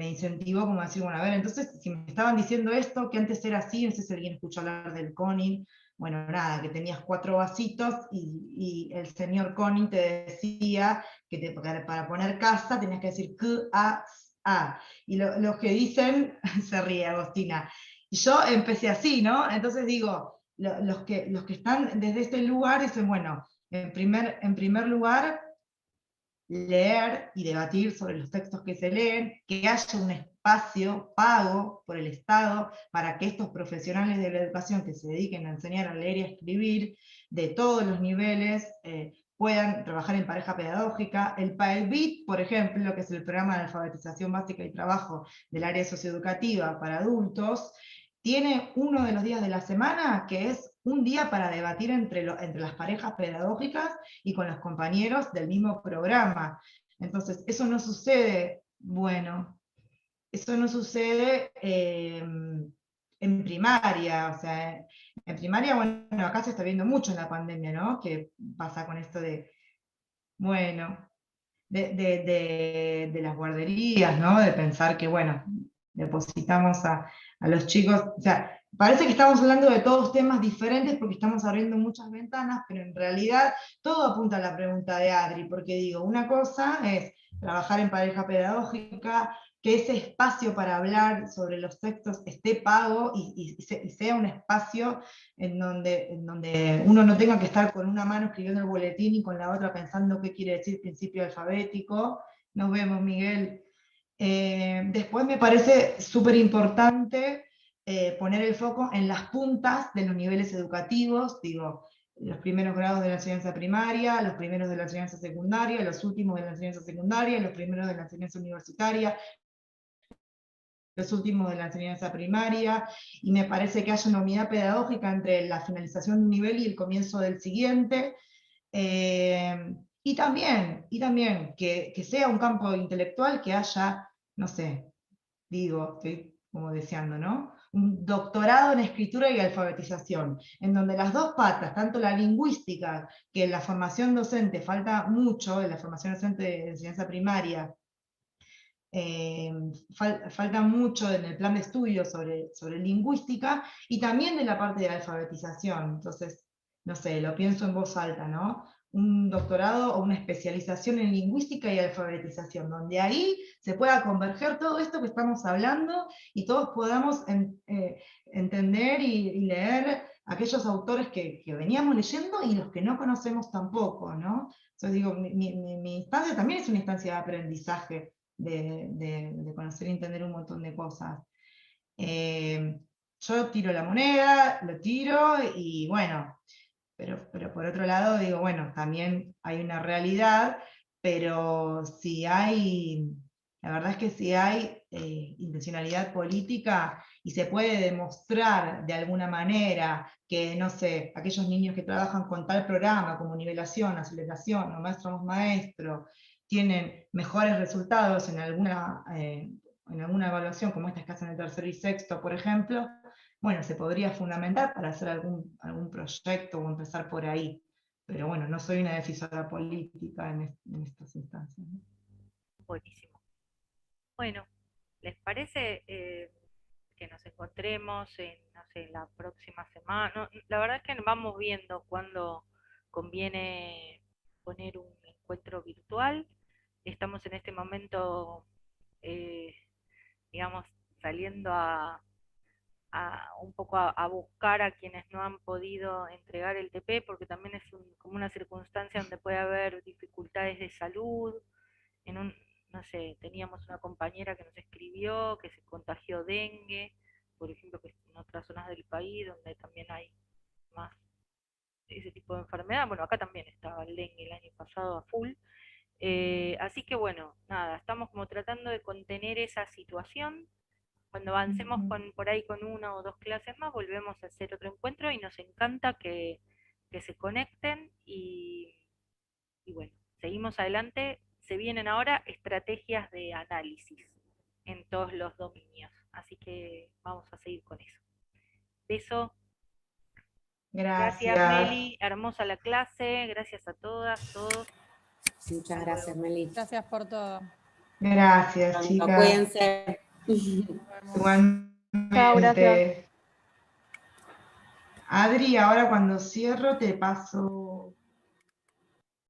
[SPEAKER 1] incentivó como a decir, bueno, a ver, entonces si me estaban diciendo esto, que antes era así, no sé si alguien escuchó hablar del Koning, bueno, nada, que tenías 4 vasitos y el señor Koning te decía que para poner casa tenías que decir K-A-S-A. Y los que dicen, se ríe Agostina. Y yo empecé así, ¿no? Entonces digo, los que están desde este lugar dicen, bueno, en primer lugar, leer y debatir sobre los textos que se leen, que haya un espacio pago por el Estado para que estos profesionales de la educación que se dediquen a enseñar a leer y a escribir de todos los niveles puedan trabajar en pareja pedagógica. El PAEBIT, por ejemplo, que es el programa de alfabetización básica y trabajo del área socioeducativa para adultos, tiene uno de los días de la semana que es un día para debatir entre las parejas pedagógicas y con los compañeros del mismo programa. Entonces, eso no sucede, bueno, eso no sucede en primaria, o sea, en primaria, bueno, acá se está viendo mucho en la pandemia, ¿no? ¿Qué pasa con esto de, bueno, de las guarderías, ¿no? De pensar que, bueno, depositamos a los chicos, o sea, parece que estamos hablando de todos temas diferentes porque estamos abriendo muchas ventanas, pero en realidad todo apunta a la pregunta de Adri, porque digo, una cosa es trabajar en pareja pedagógica, que ese espacio para hablar sobre los textos esté pago y sea un espacio en donde uno no tenga que estar con una mano escribiendo el boletín y con la otra pensando qué quiere decir principio alfabético. Nos vemos, Miguel. Después me parece súper importante poner el foco en las puntas de los niveles educativos, digo, los primeros grados de la enseñanza primaria, los primeros de la enseñanza secundaria, los últimos de la enseñanza secundaria, los primeros de la enseñanza universitaria, los últimos de la enseñanza primaria, y me parece que haya una unidad pedagógica entre la finalización de un nivel y el comienzo del siguiente, y también que sea un campo intelectual que haya, no sé, digo, estoy como deseando, ¿no? Un doctorado en escritura y alfabetización, en donde las dos patas, tanto la lingüística, que en la formación docente falta mucho, en la formación docente de enseñanza primaria, falta mucho en el plan de estudio sobre lingüística, y también de la parte de alfabetización. Entonces, no sé, lo pienso en voz alta, ¿no? Un doctorado o una especialización en lingüística y alfabetización, donde ahí se pueda converger todo esto que estamos hablando y todos podamos entender y leer aquellos autores que veníamos leyendo y los que no conocemos tampoco, ¿no? Entonces digo, mi instancia también es una instancia de aprendizaje, de conocer y entender un montón de cosas. Yo tiro la moneda, lo tiro, y bueno, pero por otro lado digo, bueno, también hay una realidad, pero si hay, la verdad es que si hay intencionalidad política y se puede demostrar de alguna manera que, no sé, aquellos niños que trabajan con tal programa como nivelación, aceleración o maestro más maestro, tienen mejores resultados en alguna evaluación como estas que hacen el tercero y sexto, por ejemplo, bueno, se podría fundamentar para hacer algún proyecto o empezar por ahí. Pero bueno, no soy una decisora política en estas instancias, ¿no?
[SPEAKER 2] Buenísimo. Bueno, ¿les parece que nos encontremos en, no sé, la próxima semana? No, la verdad es que vamos viendo cuándo conviene poner un encuentro virtual. Estamos en este momento, eh, digamos, saliendo un poco a buscar a quienes no han podido entregar el TP, porque también es como una circunstancia donde puede haber dificultades de salud. No sé, teníamos una compañera que nos escribió que se contagió dengue, por ejemplo, que en otras zonas del país donde también hay más ese tipo de enfermedad. Bueno, acá también estaba el dengue el año pasado a full. Así que bueno, nada, estamos como tratando de contener esa situación. Cuando avancemos por ahí con una o dos clases más, volvemos a hacer otro encuentro, y nos encanta que se conecten, y bueno, seguimos adelante. Se vienen ahora estrategias de análisis en todos los dominios, así que vamos a seguir con eso. Beso. Gracias,
[SPEAKER 1] Gracias.
[SPEAKER 2] Meli, hermosa la clase, gracias a todas, todos.
[SPEAKER 3] Muchas gracias, Meli.
[SPEAKER 4] Gracias por todo.
[SPEAKER 1] Gracias, chicas.
[SPEAKER 3] Cuídense.
[SPEAKER 1] Igualmente.
[SPEAKER 2] Chao, gracias.
[SPEAKER 1] Adri, ahora cuando cierro te paso